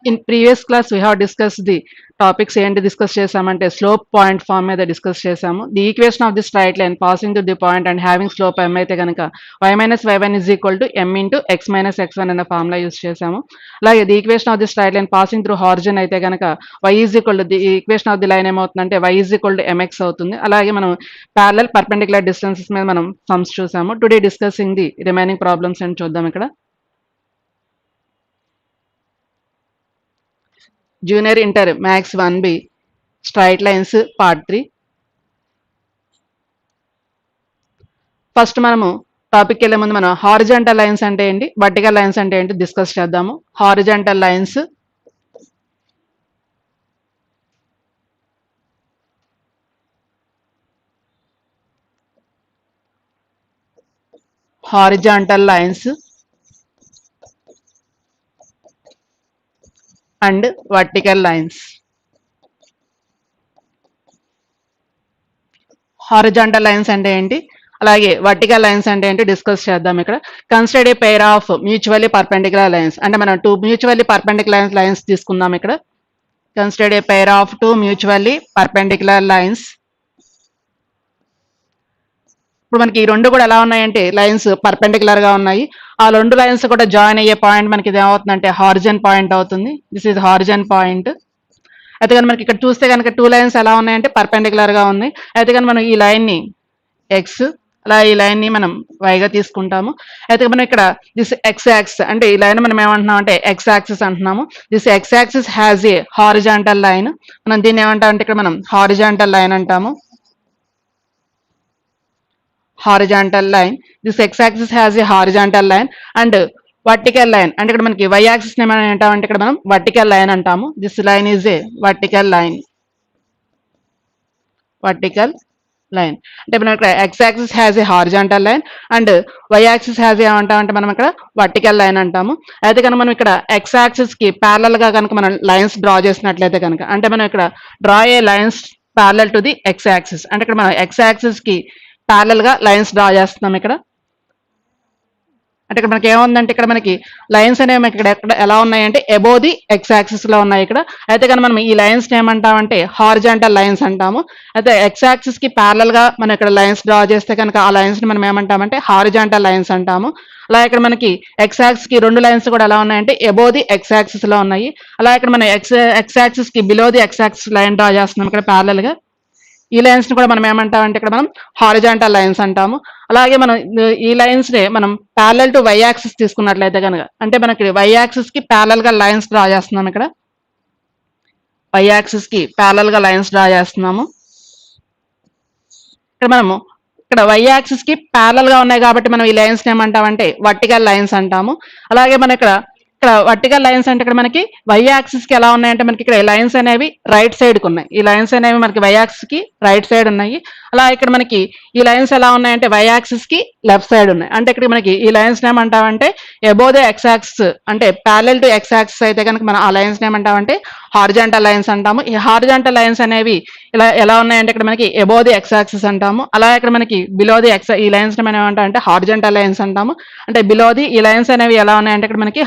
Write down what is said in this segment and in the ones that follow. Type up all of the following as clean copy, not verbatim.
In previous class, we have discussed the topics ఏంటి discuss చేసామంటే slope point form మీద discuss చేసాము. The equation of the straight line passing to the point and having slope m అయితే కనుక y minus y1 is equal to m into x minus x1 అనే formula use చేసాము. అలాగే the equation of the straight line passing through horizon అయితే కనుక y is equal to the equation of the line ఏమవుతుందంటే y is equal to mx అవుతుంది. అలాగే మనం parallel perpendicular distances మీద మనం సమ్స్ చూసాము. Today discussing the remaining problems అని చూద్దాం. ఇక్కడ junior inter maths 1B straight lines part 3. First మనము టాపిక్ వెళ్ళే ముందు మనం హారిజాంటల్ లైన్స్ అంటే ఏంటి, వర్టికల్ లైన్స్ అంటే ఏంటి డిస్కస్ చేద్దాము. Horizontal lines and vertical lines. Horizontal lines అంటే ఏంటి, అలాగే వర్టికల్ లైన్స్ అంటే ఏంటి డిస్కస్ చేద్దాం. ఇక్కడ consider a pair of mutually perpendicular lines, అంటే మనం 2 మ్యూచువల్లీ పర్పెండిక్యులర్ లైన్స్ తీసుకుందాం. ఇక్కడ consider a pair of 2 mutually perpendicular lines. ఇప్పుడు మనకి ఈ రెండు కూడా ఎలా ఉన్నాయంటే లైన్స్ పర్పెండిక్యులర్ గా ఉన్నాయి. ఆ రెండు లైన్స్ కూడా జాయిన్ అయ్యే పాయింట్ మనకి ఇది ఏమవుతుందంటే హారిజన్ పాయింట్ అవుతుంది. This is horizon point. అయితే కానీ మనకి ఇక్కడ చూస్తే కనుక 2 లైన్స్ ఎలా ఉన్నాయంటే పర్పెండిక్యులర్ గా ఉన్నాయి. అయితే కానీ మనం ఈ లైన్ ని ఎక్స్, అలా ఈ లైన్ ని మనం వైగా తీసుకుంటాము. అయితే మనం ఇక్కడ దిస్ ఎక్స్ యాక్సిస్ అంటే ఈ లైన్ మనం ఏమంటున్నాం అంటే ఎక్స్ యాక్సిస్ అంటున్నాము. This X axis has a horizontal line. మనం దీన్ని ఏమంటాం అంటే ఇక్కడ మనం హారిజాంటల్ లైన్ అంటాము. horizontal line. This x-axis has a horizontal line and vertical line. అంటే ఇక్కడ మనకి y axis ని మనం ఏంటామంటే ఇక్కడ మనం vertical line అంటాము. This line is a vertical line. Vertical line. అంటే మనం ఇక్కడ x-axis has a horizontal line and y-axis has a ఏమంటామంటే మనం ఇక్కడ vertical line అంటాము. అయితే కనుక మనం ఇక్కడ x-axis కి parallel గా కనుక మనం లైన్స్ డ్రా చేసినట్లయితే కనుక అంటే మనం ఇక్కడ draw a lines parallel to the x-axis. అంటే ఇక్కడ మనం x-axis కి ప్యారల్ గా లైన్స్ డ్రా చేస్తున్నాం. ఇక్కడ అంటే ఇక్కడ మనకి ఏముందంటే ఇక్కడ మనకి లైన్స్ అనేవి ఇక్కడ ఎక్కడ ఎలా ఉన్నాయంటే అబోవ్ ది ఎక్స్ యాక్సిస్ లో ఉన్నాయి ఇక్కడ. అయితే కానీ మనం ఈ లైన్స్ ఏమంటామంటే హారిజాంటల్ లైన్స్ అంటాము. అయితే ఎక్స్ యాక్సిస్ కి ప్యారల్ గా మనం ఇక్కడ లైన్స్ డ్రా చేస్తే కనుక ఆ లైన్స్ ని మనం ఏమంటామంటే హారిజాంటల్ లైన్స్ అంటాము. అలా ఇక్కడ మనకి ఎక్స్ యాక్సిస్ కి రెండు లైన్స్ కూడా ఎలా ఉన్నాయంటే అబోవ్ ది ఎక్స్ యాక్సిస్ లో ఉన్నాయి. అలా ఇక్కడ మనం ఎక్స్ యాక్సిస్ కి below the X axis line draw చేస్తున్నాం ఇక్కడ ప్యారల్ గా. ఈ లైన్స్ ని కూడా మనం ఏమంటామంటే ఇక్కడ మనం హారిజాంటల్ లైన్స్ అంటాము. అలాగే మనం ఈ లైన్స్ ని మనం ప్యారలల్ టు వై యాక్సిస్ తీసుకున్నట్లయితే కనుక అంటే మనకి వై యాక్సిస్ కి ప్యారలల్ గా లైన్స్ డ్రా చేస్తున్నాం. ఇక్కడ వై యాక్సిస్ కి ప్యారలల్ గా లైన్స్ డ్రా చేస్తున్నాము. ఇక్కడ మనము ఇక్కడ వై యాక్సిస్ కి ప్యారలల్ గా ఉన్నాయి కాబట్టి మనం ఈ లైన్స్ ని ఏమంటామంటే వర్టికల్ లైన్స్ అంటాము. అలాగే మన ఇక్కడ వర్టికల్ లైన్స్ అంటే ఇక్కడ మనకి వై యాక్సిస్ కి ఎలా ఉన్నాయంటే మనకి ఇక్కడ లైన్స్ అనేవి రైట్ సైడ్ కి ఉన్నాయి. ఈ లైన్స్ అనేవి మనకి వై యాక్సిస్ కి రైట్ సైడ్ ఉన్నాయి. అలా ఇక్కడ మనకి ఈ లైన్స్ ఎలా ఉన్నాయంటే వై యాక్సిస్ కి లెఫ్ట్ సైడ్ ఉన్నాయి. అంటే ఇక్కడ మనకి ఈ లైన్స్ ఏమంటామంటే అబోవ్ ద ఎక్స్ యాక్సిస్ అంటే ప్యారలల్ టు ఎక్స్ యాక్సిస్ అయితే కనుక మనం ఆ లైన్స్ ఏమంటామంటే హారిజాంటల్ లైన్స్ అంటాము. ఈ హారిజాంటల్ లైన్స్ అనేవి ఇలా ఎలా ఉన్నాయంటే ఇక్కడ మనకి అబోవ్ ది ఎక్స్ యాక్సిస్ అంటాము. అలా ఇక్కడ మనకి బిలో ది ఎక్స్ ఈ లైన్స్ మనం ఏమంటామంటే హారిజాంటల్ లైన్స్ అంటాము. అంటే బిలో ది ఈ లైన్స్ అనేవి ఎలా ఉన్నాయంటే ఇక్కడ మనకి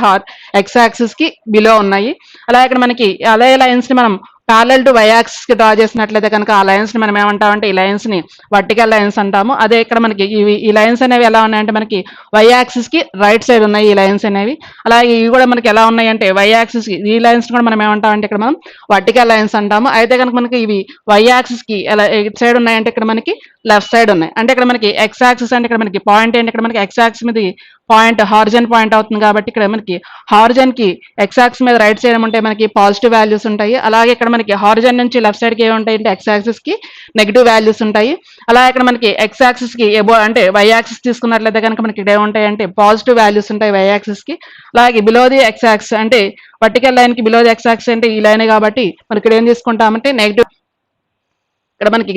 ఎక్స్ యాక్సిస్ కి బిలో ఉన్నాయి. అలా ఇక్కడ మనకి అదే లైన్స్ ని మనం ప్యారలల్ టు వై యాక్సిస్ కి డ్రా చేసినట్లయితే కనుక ఆ లైన్స్ ని మనం ఏమంటామంటే ఈ లైన్స్ ని వర్టికల్ లైన్స్ అంటాము. అదే ఇక్కడ మనకి ఈ లైన్స్ అనేవి ఎలా ఉన్నాయంటే మనకి వై యాక్సిస్ కి రైట్ సైడ్ ఉన్నాయి ఈ లైన్స్ అనేవి. అలాగే ఇవి కూడా మనకి ఎలా ఉన్నాయంటే వై యాక్సిస్ కి ఈ లైన్స్ కూడా మనం ఏమంటామంటే ఇక్కడ మనం వర్టికల్ లైన్స్ అంటాము. అయితే కనుక మనకి ఇవి వై యాక్సిస్ కి ఎలా ఇటు సైడ్ ఉన్నాయంటే ఇక్కడ మనకి లెఫ్ట్ సైడ్ ఉన్నాయి. అంటే ఇక్కడ మనకి ఎక్స్ యాక్సిస్ అంటే ఇక్కడ మనకి పాయింట్ ఏంటి ఇక్కడ మనకి ఎక్స్ యాక్సిస్ మీద పాయింట్ హారిజన్ పాయింట్ అవుతుంది కాబట్టి ఇక్కడ మనకి హారిజన్ కి ఎక్స్ యాక్సిస్ మీద రైట్ సైడ్ ఏమంటే మనకి పాజిటివ్ వాల్యూస్ ఉంటాయి. అలాగే ఇక్కడ మనకి హారిజన్ నుంచి లెఫ్ట్ సైడ్ కి ఏముంటాయి అంటే ఎక్స్ యాక్సిస్ కి నెగిటివ్ వాల్యూస్ ఉంటాయి. అలా ఇక్కడ మనకి ఎక్స్ యాక్సిస్ కి ఎబో అంటే వై యాక్సిస్ తీసుకున్నట్లయితే కనుక మనకి ఇక్కడ ఏముంటాయి అంటే పాజిటివ్ వాల్యూస్ ఉంటాయి వై యాక్సిస్ కి. అలాగే బిలో ది ఎక్స్ యాక్సిస్ అంటే వర్టికల్ లైన్ కి బిలో ది ఎక్స్ యాక్సిస్ అంటే ఈ లైన్ కాబట్టి మనకి ఇక్కడ ఏం తీసుకుంటామంటే నెగిటివ్. ఇక్కడ మనకి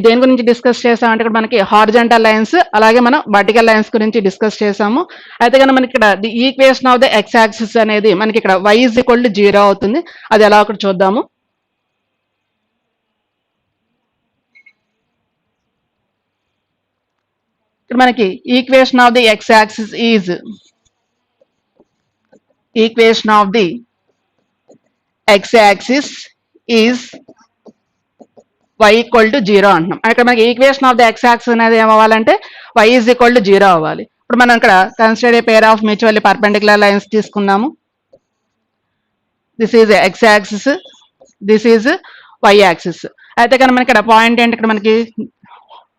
దేని గురించి డిస్కస్ చేసామంటే ఇక్కడ మనకి హారిజాంటల్ లైన్స్ అలాగే మనం వర్టికల్ లైన్స్ గురించి డిస్కస్ చేసాము. అయితే కనుక మనకి ఇక్కడ the equation of the X axis అనేది మనకి ఇక్కడ y ఈజ్ ఈక్వల్ టు 0 అవుతుంది. అది ఎలా ఒకటి చూద్దాము. ఇక్కడ మనకి equation of the X axis is equation of the X axis is y equal to 0 అంటున్నాం. ఇక్కడ మనకి equation of the X axis అనేది ఏమవ్వాలంటే y ఈజ్ ఈక్వల్ టు 0 అవ్వాలి. ఇప్పుడు మనం ఇక్కడ consider a pair of mutually perpendicular lines తీసుకుందాము. This is X axis, this is Y axis. అయితే కనుక మనకి ఇక్కడ పాయింట్ ఏంటి, ఇక్కడ మనకి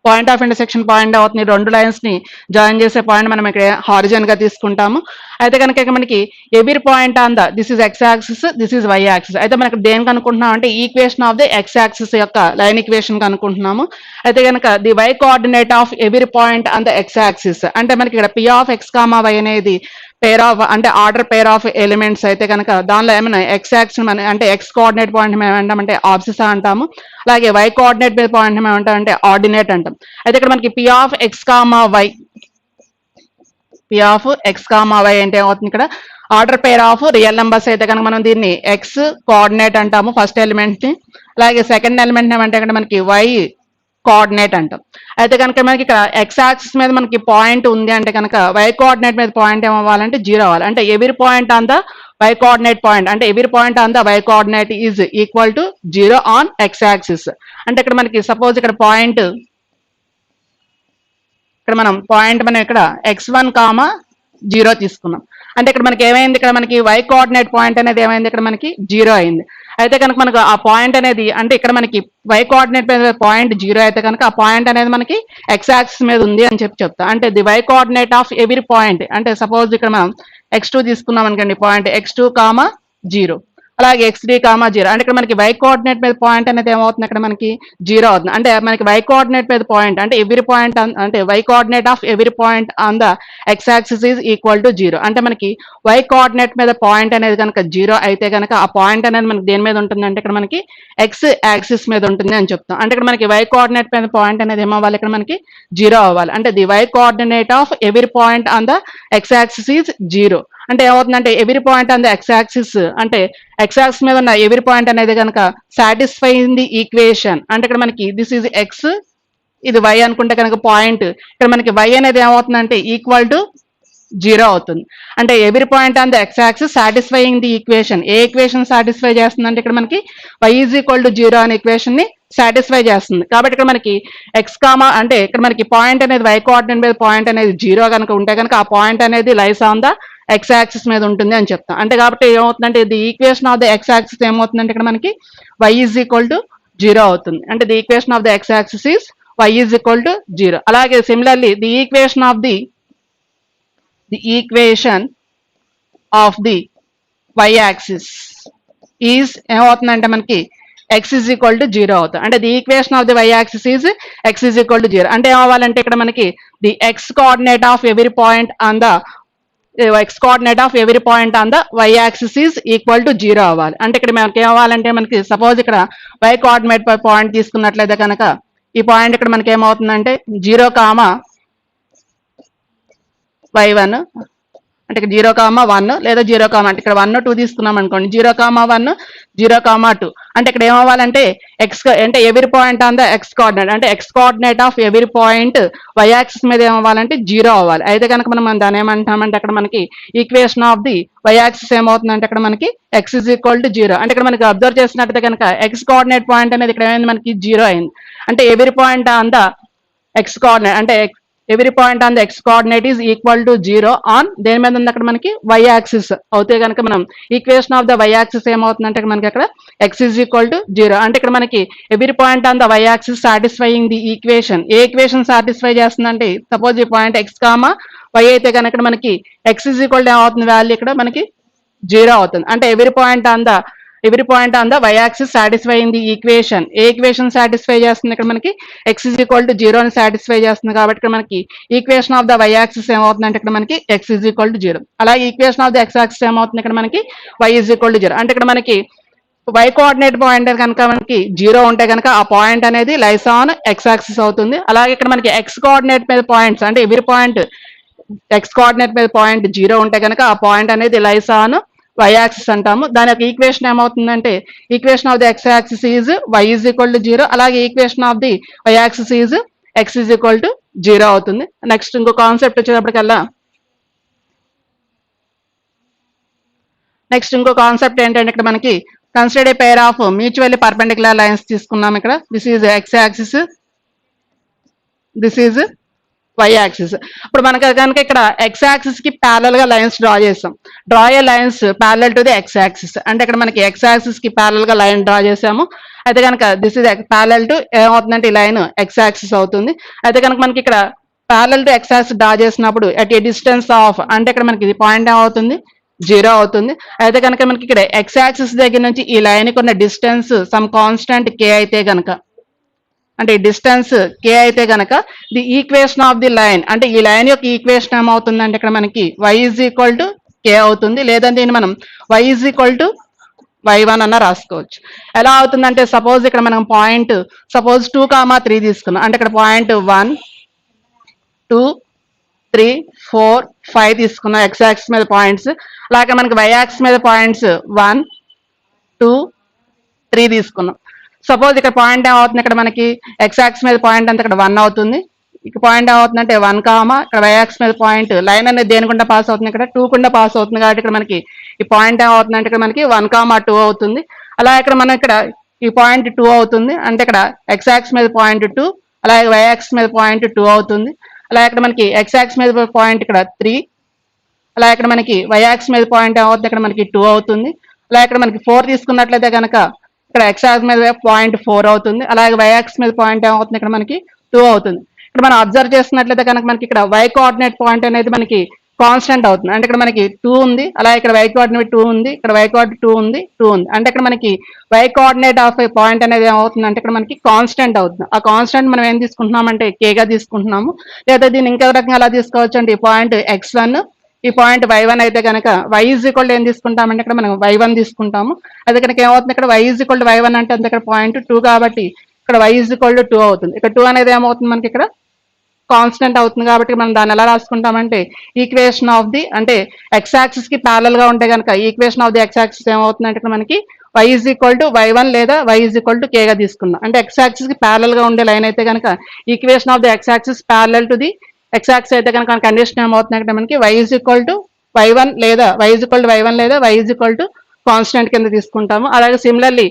పాయింట్ ఆఫ్ ఇంటర్సెక్షన్ పాయింట్ అవుతుంది. రెండు లైన్స్ ని జాయిన్ చేసే పాయింట్ మనం ఇక్కడ హారిజన్ గా తీసుకుంటాము. అయితే కనుక ఇక్కడ మనకి every point on the this is X axis, this is Y axis. అయితే మనకి దేనికి అనుకుంటున్నాం అంటే equation of the X axis యొక్క లైన్ ఈక్వేషన్ కనుక్కుంటున్నాము. అయితే కనుక the Y coordinate of every point on the X axis అంటే మనకి ఇక్కడ P of X comma Y అనేది పేర్ ఆఫ్ అంటే ఆర్డర్ పేర్ ఆఫ్ ఎలిమెంట్స్. అయితే కనుక దానిలో ఏమైనా ఎక్స్ యాక్సిస్ అంటే ఎక్స్ కోఆర్డినేట్ పాయింట్ మేము ఏమంటామంటే ఆబ్సిసా అంటాము. అలాగే వై కోఆర్డినేట్ పాయింట్ మేము ఏమంటామంటే ఆర్డినేట్ అంటాం. అయితే ఇక్కడ మనకి P of X comma Y, P of X comma Y అంటే ఏమవుతుంది ఇక్కడ order pair of real numbers. అయితే కనుక మనం దీన్ని ఎక్స్ కోఆర్డినేట్ అంటాము ఫస్ట్ ఎలిమెంట్ ని. అలాగే సెకండ్ ఎలిమెంట్ ఏమంటే ఇక్కడ మనకి వై కోఆర్డినేట్ అంటాం. అయితే కనుక మనకి ఇక్కడ ఎక్స్ యాక్సిస్ మీద మనకి పాయింట్ ఉంది అంటే కనుక వై కోఆర్డినేట్ మీద పాయింట్ ఏమవ్వాలంటే 0 అవ్వాలి. అంటే every point on the Y coordinate point అంటే every point on the Y coordinate is equal to 0 on X axis. అంటే ఇక్కడ మనకి సపోజ్ ఇక్కడ పాయింట్ మనం ఇక్కడ x1, 0 తీసుకున్నాం. అంటే ఇక్కడ మనకి ఏమైంది, ఇక్కడ మనకి వై కోఆర్డినేట్ పాయింట్ అనేది ఏమైంది, ఇక్కడ మనకి 0 అయింది. అయితే కనుక మనకు ఆ పాయింట్ అనేది అంటే ఇక్కడ మనకి వై కోఆర్డినేట్ మీద పాయింట్ 0 అయితే కనుక ఆ పాయింట్ అనేది మనకి ఎక్స్ యాక్సిస్ మీద ఉంది అని చెప్తా. అంటే the Y coordinate of every point అంటే సపోజ్ ఇక్కడ మనం x2 తీసుకున్నాం అనుకోండి, పాయింట్ x2, 0. అలాగే x3, 0. అంటే ఇక్కడ మనకి వై కోఆర్డినేట్ మీద పాయింట్ అనేది ఏమవుతుంది, ఇక్కడ మనకి 0 అవుతుంది. అంటే మనకి వై కోఆర్డినేట్ మీద పాయింట్ అంటే ఎవ్రీ పాయింట్ అంటే Y coordinate of every point on the X axis is equal to 0. అంటే మనకి వై కోఆర్డినేట్ మీద పాయింట్ అనేది కనుక 0 అయితే కనుక ఆ పాయింట్ అనేది మనకి దేని మీద ఉంటుంది అంటే ఇక్కడ మనకి ఎక్స్ యాక్సిస్ మీద ఉంటుంది అని చెప్తాం. అంటే ఇక్కడ మనకి వై కోఆర్డినేట్ మీద పాయింట్ అనేది ఏమవ్వాలి, ఇక్కడ మనకి 0 అవ్వాలి. అంటే the Y coordinate of every point on the X axis is 0. అంటే ఏమవుతుందంటే every point on the X axis అంటే ఎక్స్ యాక్సిస్ మీద ఉన్న ఎవ్రీ పాయింట్ అనేది కనుక సాటిస్ఫైయింగ్ ది ఈక్వేషన్. అంటే ఇక్కడ మనకి దిస్ ఈజ్ ఎక్స్, ఇది వై అనుకుంటే కనుక పాయింట్ ఇక్కడ మనకి వై అనేది ఏమవుతుందంటే ఈక్వల్ టు 0 అవుతుంది. అంటే every point on the X axis satisfying the equation. ఏ ఈక్వేషన్ సాటిస్ఫై చేస్తుందంటే ఇక్కడ మనకి వై ఈజ్ ఈక్వల్ టు 0 అనే ఈక్వేషన్ ని సాటిస్ఫై చేస్తుంది. కాబట్టి ఇక్కడ మనకి ఎక్స్ కామా అంటే ఇక్కడ మనకి పాయింట్ అనేది వై కోఆర్డినేట్ మీద పాయింట్ అనేది 0 కనుక ఉంటే కనుక ఆ పాయింట్ అనేది lies on the X axis మీద ఉంటుంది అని చెప్తాం. అంటే కాబట్టి ఏమవుతుందంటే the equation of the X axis ఏమవుతుందంటే ఇక్కడ మనకి వై ఈజ్ ఈక్వల్ టు 0 అవుతుంది. అంటే the equation of the X axis is Y is equal to 0. అలాగే similarly the equation of the Y axis is ఏమవుతుందంటే మనకి x ఈజ్ ఈక్వల్ టు 0 అవుతుంది. అంటే the equation of the Y axis is x is equal to 0. అంటే ఏమవ్వాలంటే ఇక్కడ మనకి the X coordinate of every point on the X coordinate of every point on the Y axis is equal to 0 అవ్వాలి. అంటే ఇక్కడ మనకి ఏమవ్వాలంటే మనకి suppose ఇక్కడ వై కోఆర్డినేట్ పాయింట్ తీసుకున్నట్లయితే కనుక ఈ పాయింట్ ఇక్కడ మనకి ఏమవుతుందంటే 0, y1 అంటే ఇక్కడ 0, 1 లేదా 0, అంటే ఇక్కడ 1, 2 తీసుకున్నాం అనుకోండి, 0, 1, 0, 2. అంటే ఇక్కడ ఏమవ్వాలంటే ఎక్స్ అంటే every point on the X coordinate అంటే X coordinate of every point Y axis మీద ఏమవ్వాలంటే 0 అవ్వాలి. అయితే కనుక మనం దాని ఏమంటామంటే అక్కడ మనకి equation of the Y axis ఏమవుతుందంటే అక్కడ మనకి ఎక్స్ ఈజ్ ఈక్వల్ టు 0. అంటే ఇక్కడ మనకి అబ్జర్వ్ చేసినట్టయితే కనుక ఎక్స్ కోఆర్డినేట్ పాయింట్ అనేది ఇక్కడ ఏమైంది మనకి 0 అయింది. అంటే every point on the X coordinate అంటే every point on the X coordinate is equal to 0 on దేని మీద ఉంది అక్కడ మనకి వై యాక్సిస్. అయితే కనుక మనం equation of the Y axis ఏమవుతుందంటే మనకి అక్కడ ఎక్స్ ఈజ్ ఈక్వల్ టు 0. అంటే ఇక్కడ మనకి every point on the Y axis satisfying the equation. ఏ ఈక్వేషన్ సాటిస్ఫై చేస్తుందంటే సపోజ్ ఈ పాయింట్ ఎక్స్, వై అయితే కనుక మనకి ఎక్స్ ఈజ్ ఈక్వల్ టు ఏమవుతుంది వాల్యూ ఇక్కడ మనకి 0 అవుతుంది. అంటే every point on the Y axis satisfying the equation. ఏ ఈక్వేషన్ సాటిస్ఫై చేస్తుంది ఇక్కడ మనకి ఎక్స్ ఈజ్ ఈక్వల్ టు 0 అని సాటిస్ఫై చేస్తుంది. కాబట్టి ఇక్కడ మనకి equation of the Y axis ఏమవుతుందంటే ఇక్కడ మనకి ఎక్స్ ఈజ్ ఈక్వల్ టు 0. అలాగే equation of the X axis ఏమవుతుంది ఇక్కడ మనకి వై ఈజ్ ఈక్వల్ టు 0. అంటే ఇక్కడ మనకి వై కోఆర్డినేట్ పాయింట్ కనుక మనకి 0 ఉంటే కనుక ఆ పాయింట్ అనేది లైస్ ఆన్ ఎక్స్ యాక్సిస్ అవుతుంది. అలాగే ఇక్కడ మనకి ఎక్స్ కోఆర్డినేట్ మీద పాయింట్స్ అంటే ఎవ్రీ పాయింట్ ఎక్స్ కోఆర్డినేట్ మీద పాయింట్ 0 ఉంటే కనుక ఆ పాయింట్ అనేది లైస్ ఆన్ వై యాక్సిస్ అంటాము. దాని యొక్క ఈక్వేషన్ ఏమవుతుందంటే equation of the X axis is Y is equal to 0. అలాగే equation of the Y axis is X is equal to 0 అవుతుంది. నెక్స్ట్ ఇంకో కాన్సెప్ట్ వచ్చేటప్పటికల్లా నెక్స్ట్ ఇంకో కాన్సెప్ట్ ఏంటంటే ఇక్కడ మనకి consider a pair of mutually perpendicular lines తీసుకున్నాం ఇక్కడ. This is X axis, this is Y axis. ఇప్పుడు మనకి కనుక ఇక్కడ ఎక్స్ యాక్సిస్ కి ప్యారల్ గా లైన్స్ డ్రా చేసాం. Draw a lines parallel to the X axis అంటే ఇక్కడ మనకి ఎక్స్ యాక్సిస్ కి ప్యారల్ గా లైన్ డ్రా చేసాము. అయితే కనుక దిస్ ఇస్ ప్యారల్ టు ఏమవుతుందంటే ఈ లైన్ ఎక్స్ యాక్సిస్ అవుతుంది. అయితే కనుక మనకి ఇక్కడ parallel to X axis draw చేసినప్పుడు అట్ ఏ డిస్టెన్స్ ఆఫ్ అంటే ఇక్కడ మనకి ఇది పాయింట్ ఏమవుతుంది, 0 అవుతుంది. అయితే కనుక మనకి ఇక్కడ ఎక్స్ యాక్సిస్ దగ్గర నుంచి ఈ లైన్ కి ఉన్న డిస్టెన్స్ సమ్ కాన్స్టెంట్ కే అయితే కనుక అంటే డిస్టెన్స్ కే అయితే కనుక the equation of the line అంటే ఈ లైన్ యొక్క ఈక్వేషన్ ఏమవుతుంది అంటే ఇక్కడ మనకి y ఈజ్ ఈక్వల్ టు కే అవుతుంది. లేదంటే దీన్ని మనం y is equal to y1 అన్న రాసుకోవచ్చు. ఎలా అవుతుందంటే సపోజ్ ఇక్కడ మనం పాయింట్ సపోజ్ 2,3 తీసుకున్నాం అంటే ఇక్కడ పాయింట్ 1 2 3 4 5 తీసుకున్నాం ఎక్స్ యాక్సిస్ మీద పాయింట్స్. అలాగే మనకి వై యాక్సిస్ మీద పాయింట్స్ 1 2 3 తీసుకున్నాం. సపోజ్ ఇక్కడ పాయింట్ ఏమవుతుంది ఇక్కడ మనకి ఎక్స్ యాక్సిస్ మీద పాయింట్ అంతా ఇక్కడ 1 అవుతుంది. ఇక పాయింట్ ఏమవుతుందంటే 1, ఇక్కడ వై యాక్సిస్ మీద పాయింట్ లైన్ అనేది దేనికుండా పాస్ అవుతుంది ఇక్కడ 2 కుండా పాస్ అవుతుంది కాబట్టి ఇక్కడ మనకి ఈ పాయింట్ ఏమవుతుందంటే ఇక్కడ మనకి 1, 2 అవుతుంది. అలా ఇక్కడ మనం ఇక్కడ ఈ పాయింట్ 2 అవుతుంది అంటే ఇక్కడ ఎక్స్ యాక్సిస్ మీద పాయింట్ 2 అలాగే వై యాక్సిస్ మీద పాయింట్ 2 అవుతుంది. అలా ఇక్కడ మనకి ఎక్స్ యాక్సిస్ మీద పాయింట్ ఇక్కడ 3 అలా ఇక్కడ మనకి వై యాక్సిస్ మీద పాయింట్ ఏమవుతుంది ఇక్కడ మనకి 2 అవుతుంది. అలా ఇక్కడ మనకి 4 తీసుకున్నట్లయితే కనుక ఇక్కడ ఎక్స్ యాక్సిస్ మీద పాయింట్ 4 అవుతుంది. అలాగే వై యాక్సిస్ మీద పాయింట్ ఏమవుతుంది ఇక్కడ మనకి 2 అవుతుంది. ఇక్కడ మనం అబ్జర్వ్ చేస్తున్నట్లయితే కనుక మనకి ఇక్కడ వై కోఆర్డినేట్ పాయింట్ అనేది మనకి కాన్స్టెంట్ అవుతుంది అంటే ఇక్కడ మనకి 2 ఉంది. అలాగే ఇక్కడ వై కోఆర్డినేట్ 2 ఉంది, ఇక్కడ వై కోఆర్డినేట్ 2 ఉంది, 2 ఉంది అంటే ఇక్కడ మనకి Y coordinate of a point అనేది ఏమవుతుంది అంటే ఇక్కడ మనకి కాన్స్టెంట్ అవుతుంది. ఆ కాన్స్టెంట్ మనం ఏం తీసుకుంటున్నాం అంటే కేగా తీసుకుంటున్నాము. లేదా దీన్ని ఇంకా రకంగా ఎలా తీసుకోవచ్చు అంటే ఈ పాయింట్ x1 ఈ పాయింట్ y1 అయితే కనుక y ఈజ్ ఈక్వల్ ఏం తీసుకుంటామంటే ఇక్కడ మనం y1 తీసుకుంటాము. అది కనుక ఏమవుతుంది ఇక్కడ y ఈజ్ ఈక్వల్ y1 అంటే అంత ఇక్కడ పాయింట్ 2 కాబట్టి ఇక్కడ y ఈజ్ ఈక్వల్ 2 అవుతుంది. ఇక్కడ 2 అనేది ఏమవుతుంది మనకి ఇక్కడ కాన్స్టెంట్ అవుతుంది కాబట్టి మనం దాన్ని ఎలా రాసుకుంటామంటే ఈక్వేషన్ ఆఫ్ ది అంటే ఎక్స్ యాక్సిస్ కి ప్యారల్ గా ఉంటే కనుక equation of the X axis ఏమవుతుంది అంటే ఇక్కడ మనకి y is equal to y1 లేదా y is equal to k గా తీసుకుందాం. అంటే ఎక్స్ యాక్సిస్ కి ప్యారల్ గా ఉండే లైన్ అయితే కనుక equation of the X axis parallel to the X axis అయితే కనుక కండిషన్ ఏమవుతుంది అంటే మనకి y is equal to y1 లేదా y is equal to y1 లేదా y is equal to constant కింద తీసుకుంటాము. అలాగే సిమిలర్లీ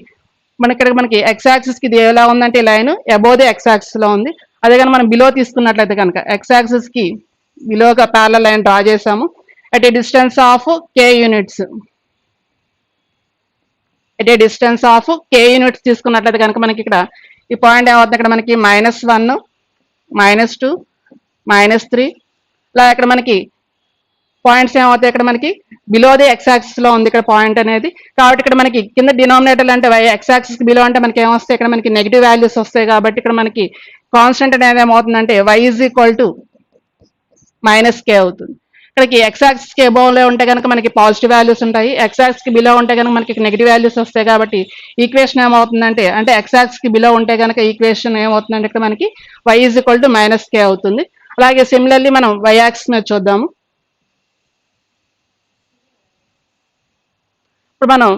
మనకి ఎక్స్ యాక్సిస్ కి ఇది ఎలా ఉందంటే ఈ line above the X axis లో ఉంది. అదే కానీ మనం బిలో తీసుకున్నట్లయితే కనుక ఎక్స్ యాక్సిస్ కి బిలోగా ప్యారలల్ లైన్ డ్రా చేసాము at a distance of k units. At a distance of k units తీసుకున్నట్లయితే కనుక మనకి ఇక్కడ ఈ పాయింట్ ఏమవుతుంది ఇక్కడ మనకి -1 -2 -3 ఇలా ఇక్కడ మనకి పాయింట్స్ ఏమవుతాయి ఇక్కడ మనకి బిలో ది ఎక్స్ యాక్సిస్ లో ఉంది ఇక్కడ పాయింట్ అనేది. కాబట్టి ఇక్కడ మనకి కింద డినామినేటర్ అంటే ఎక్స్ యాక్సిస్ కి బిలో అంటే మనకి ఏమొస్తాయి ఇక్కడ మనకి నెగిటివ్ వాల్యూస్ వస్తాయి. కాబట్టి ఇక్కడ మనకి కాన్స్టెంట్ అనేది ఏమవుతుందంటే y is equal to -k అవుతుంది. ఇక్కడికి ఎక్స్ యాక్సిస్ కి అబోవ్ లో ఉంటే కనుక మనకి పాజిటివ్ వాల్యూస్ ఉంటాయి, ఎక్స్ యాక్సిస్ కి బిలో ఉంటే కనుక మనకి నెగిటివ్ వాల్యూస్ వస్తాయి. కాబట్టి ఈక్వేషన్ ఏమవుతుందంటే అంటే ఎక్స్ యాక్సిస్ కి బిలో ఉంటే కనుక ఈక్వేషన్ ఏమవుతుందంటే ఇక్కడ మనకి y is equal to -k అవుతుంది. అలాగే సిమిలర్లీ మనం వై యాక్సిస్ మీద చూద్దాము. ఇప్పుడు మనం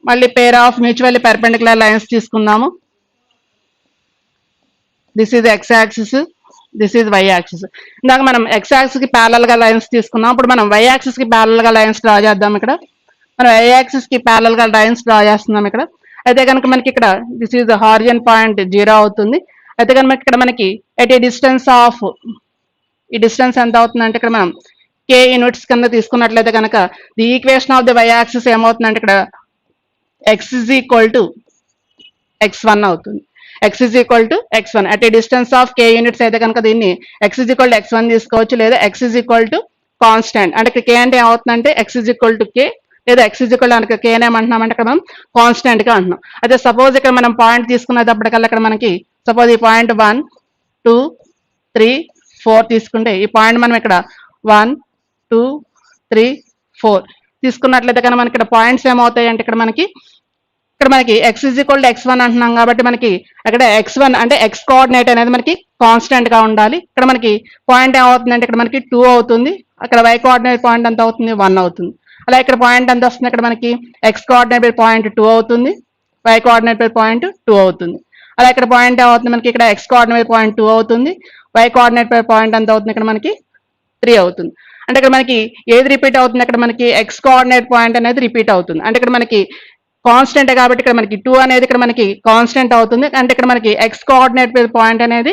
మళ్ళీ pair of mutually perpendicular lines తీసుకుందాము. This is X axis, this is Y axis. ఇందాక మనం ఎక్స్ యాక్సిస్ కి ప్యారల్ గా లైన్స్ తీసుకున్నాం. ఇప్పుడు మనం వై యాక్సిస్ కి ప్యారల్ గా లైన్స్ డ్రా చేద్దాం. ఇక్కడ మనం వై యాక్సిస్ కి ప్యారల్ గా లైన్స్ డ్రా చేస్తున్నాం ఇక్కడ. అయితే కనుక మనకి ఇక్కడ దిస్ ఈజ్ హారిజన్ పాయింట్ 0 అవుతుంది. అయితే కనుక ఇక్కడ మనకి ఎట్ ఏ డిస్టెన్స్ ఆఫ్ ఈ డిస్టెన్స్ ఎంత అవుతుంది అంటే ఇక్కడ మనం k యూనిట్స్ కింద తీసుకున్నట్లయితే కనుక the equation of the Y axis ఏమవుతుందంటే ఇక్కడ x is equal to x1 అవుతుంది. x is equal to x1 at a distance of k units అయితే కనుక దీన్ని x is equal to x1 తీసుకోవచ్చు లేదా x is equal to constant అంటే ఇక్కడ k అంటే ఏమవుతుందంటే x is equal to k లేదా x is equal to k ఏమంటున్నామంటే ఇక్కడ మనం కాన్స్టెంట్ గా అంటున్నాం. అయితే సపోజ్ ఇక్కడ మనం పాయింట్ తీసుకునేటప్పటికల్లా ఇక్కడ మనకి సపోజ్ ఈ పాయింట్ 1 2 3 4 తీసుకుంటే ఈ పాయింట్ మనం ఇక్కడ 1 2 3 4 తీసుకున్నట్లయితే కనుక మనకి ఇక్కడ పాయింట్స్ ఏమవుతాయి అంటే ఇక్కడ మనకి x is equal to x1 అంటున్నాం కాబట్టి మనకి అక్కడ x1 అంటే x కోఆర్డినేట్ అనేది మనకి కాన్స్టెంట్ గా ఉండాలి. ఇక్కడ మనకి పాయింట్ ఏమవుతుంది అంటే ఇక్కడ మనకి 2 అవుతుంది. అక్కడ y కోఆర్డినేట్ పాయింట్ ఎంత అవుతుంది 1 అవుతుంది. అలా ఇక్కడ పాయింట్ ఎంత వస్తుంది ఇక్కడ మనకి x కోఆర్డినేట్ పాయింట్ 2 అవుతుంది, y కోఆర్డినేట్ పాయింట్ 2 అవుతుంది. అలా ఇక్కడ పాయింట్ ఏమవుతుంది మనకి ఇక్కడ x కోఆర్డినేట్ పాయింట్ 2 అవుతుంది, y కోఆర్డినేట్ పాయింట్ ఎంత అవుతుంది ఇక్కడ మనకి 3 అవుతుంది. అంటే ఇక్కడ మనకి ఏది రిపీట్ అవుతుంది, అక్కడ మనకి ఎక్స్ కోఆర్డినేట్ పాయింట్ అనేది రిపీట్ అవుతుంది. అంటే ఇక్కడ మనకి కాన్స్టెంట్ కాబట్టి ఇక్కడ మనకి 2 అనేది ఇక్కడ మనకి కాన్స్టెంట్ అవుతుంది. అంటే ఇక్కడ మనకి ఎక్స్ కోఆర్డినేట్ పాయింట్ అనేది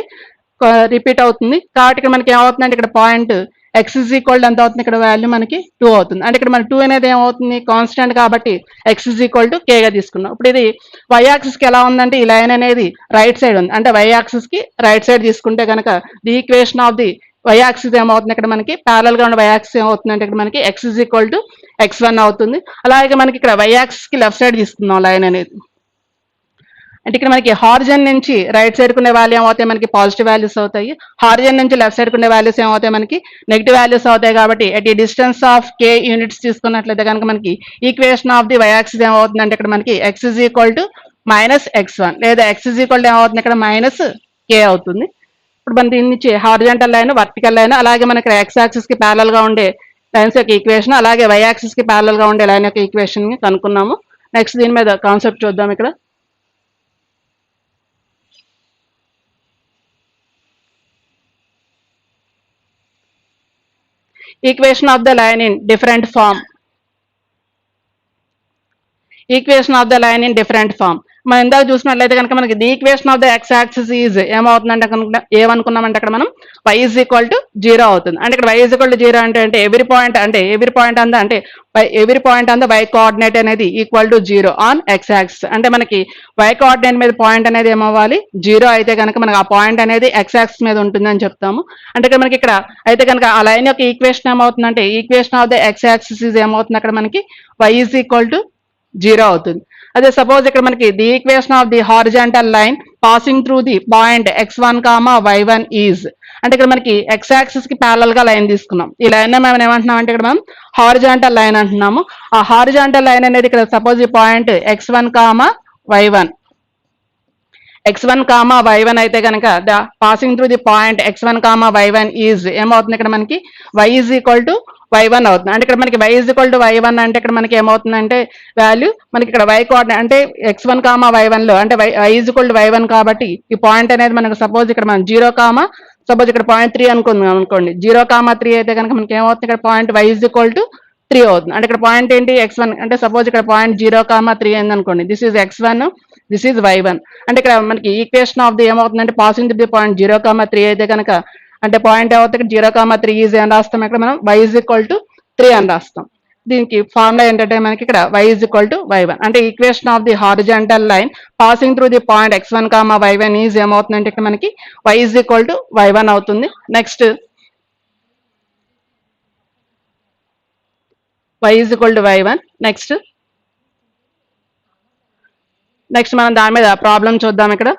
రిపీట్ అవుతుంది. కాబట్టి ఇక్కడ మనకి ఏమవుతుందంటే ఇక్కడ పాయింట్ ఎక్స్ ఇస్ ఈక్వల్ ఎంత అవుతుంది, ఇక్కడ వాల్యూ మనకి 2 అవుతుంది. అంటే ఇక్కడ మన 2 అనేది ఏమవుతుంది, కాన్స్టెంట్ కాబట్టి ఎక్స్ ఇస్ ఈక్వల్ టు కే గా తీసుకున్నాం. ఇప్పుడు ఇది వై యాక్సిస్ కి ఎలా ఉందంటే ఈ లైన్ అనేది రైట్ సైడ్ ఉంది. అంటే వై యాక్సిస్ కి రైట్ సైడ్ తీసుకుంటే కనుక the equation of the Y axis ఏమవుతుంది, ఇక్కడ మనకి ప్యారల్ గా ఉన్న వై యాక్సిస్ ఏమవుతుంది అంటే ఇక్కడ మనకి X is equal to x1 అవుతుంది. అలాగే మనకి ఇక్కడ వై యాక్సిస్ కి లెఫ్ట్ సైడ్ తీసుకుందాం లైన్ అనేది. అంటే ఇక్కడ మనకి హారిజన్ నుంచి రైట్ సైడ్ కునే వాల్యూ ఏమవుతాయి, మనకి పాజిటివ్ వాల్యూస్ అవుతాయి. హారిజన్ నుంచి లెఫ్ట్ సైడ్ కునే వాల్యూస్ ఏమవుతాయి, మనకి నెగిటివ్ వాల్యూస్ అవుతాయి. కాబట్టి ఎట్ ఈ డిస్టెన్స్ ఆఫ్ కే యూనిట్స్ తీసుకున్నట్లయితే కనుక మనకి equation of the Y axis ఏమవుతుంది అంటే ఇక్కడ మనకి X is equal to -x1 లేదా ఎక్స్ ఇస్ ఈక్వల్ టు ఏమవుతుంది ఇక్కడ -k అవుతుంది. ఇప్పుడు మన దీని నుంచి హారిజంటల్ లైన్, వర్టికల్ లైన్, అలాగే మనకి ఎక్స్ యాక్సిస్ కి ప్యారల్ గా ఉండే లైన్స్ యొక్క ఈక్వేషన్, అలాగే వై యాక్సిస్ కి ప్యారల్ గా ఉండే లైన్ యొక్క ఈక్వేషన్ ని కనుక్కున్నాము. నెక్స్ట్ దీని మీద కాన్సెప్ట్ చూద్దాం. ఇక్కడ equation of the line in different form. Equation of the line in different form మనం ఇందాక చూసినట్లయితే కనుక మనకి the equation of the X axis is ఏమవుతుందంటే కనుక ఏమనుకున్నామంటే అక్కడ మనం y ఈజ్ ఈక్వల్ టు 0 అవుతుంది. అంటే ఇక్కడ y ఈజ్ ఈక్వల్ టు 0 అంటే ఎవ్రీ పాయింట్ అంటే every point on the y coordinate అనేది equal to 0 on X axis. అంటే మనకి y కోఆర్డినేట్ మీద పాయింట్ అనేది ఏమవ్వాలి, 0 అయితే కనుక మనకి ఆ పాయింట్ అనేది ఎక్స్ యాక్సిస్ మీద ఉంటుందని చెప్తాము. అంటే ఇక్కడ మనకి ఇక్కడ అయితే కనుక ఆ లైన్ యొక్క ఈక్వేషన్ ఏమవుతుందంటే equation of the X axis is ఏమవుతుంది అక్కడ మనకి y ఈజ్ ఈక్వల్ టు 0 అవుతుంది. అదే సపోజ్ ఇక్కడ మనకి the equation of the horizontal line passing through the point x1, y1 is. అంటే ఇక్కడ మనకి ఎక్స్ యాక్సిస్ కి ప్యారల్ గా లైన్ తీసుకున్నాం. ఈ లైన్ మనం ఏమంటున్నాం అంటే ఇక్కడ మనం హారిజాంటల్ లైన్ అంటున్నాము. ఆ హారిజాంటల్ లైన్ అనేది ఇక్కడ సపోజ్ ఈ పాయింట్ x1, y1 అయితే కనుక the passing through the point x1, y1 is ఏమవుతుంది ఇక్కడ మనకి y is equal to y1 అవుతుంది. అంటే ఇక్కడ మనకి y is equal to y1 అంటే ఇక్కడ మనకి ఏమవుతుందంటే వాల్యూ మనకి ఇక్కడ y కోఆర్డినేట్ అంటే x1, y1 లో అంటే y is equal to y1 కాబట్టి ఈ పాయింట్ అనేది మనకు సపోజ్ ఇక్కడ మనం 0, సపోజ్ ఇక్కడ పాయింట్ 3 అనుకోండి 0, 3 అయితే కనుక మనకి ఏమవుతుంది ఇక్కడ point y is equal to 3 అవుతుంది. అంటే ఇక్కడ పాయింట్ ఏంటి x1 అంటే సపోజ్ ఇక్కడ పాయింట్ 0, 3 అయింది అనుకోండి, this is x1, this is y1. అంటే ఇక్కడ మనకి ఈక్వేషన్ ఆఫ్ ది ఏమవుతుందంటే పాసింగ్ త్రూ ది పాయింట్ 0, 3 అయితే కనుక అంటే పాయింట్ ఏమవుతుంది 0, 3 ఈజ్ అని రాస్తాం. ఇక్కడ మనం y ఈజ్ ఈక్వల్ టు 3 అని రాస్తాం. దీనికి ఫార్ములా ఏంటంటే మనకి ఇక్కడ y is equal to y1. అంటే equation of the horizontal line passing through the point x1, y1 is ఏమవుతుందంటే ఇక్కడ మనకి y is equal to y1 అవుతుంది. Next y is equal to y1. Next మనం దాని మీద ప్రాబ్లం చూద్దాం. ఇక్కడ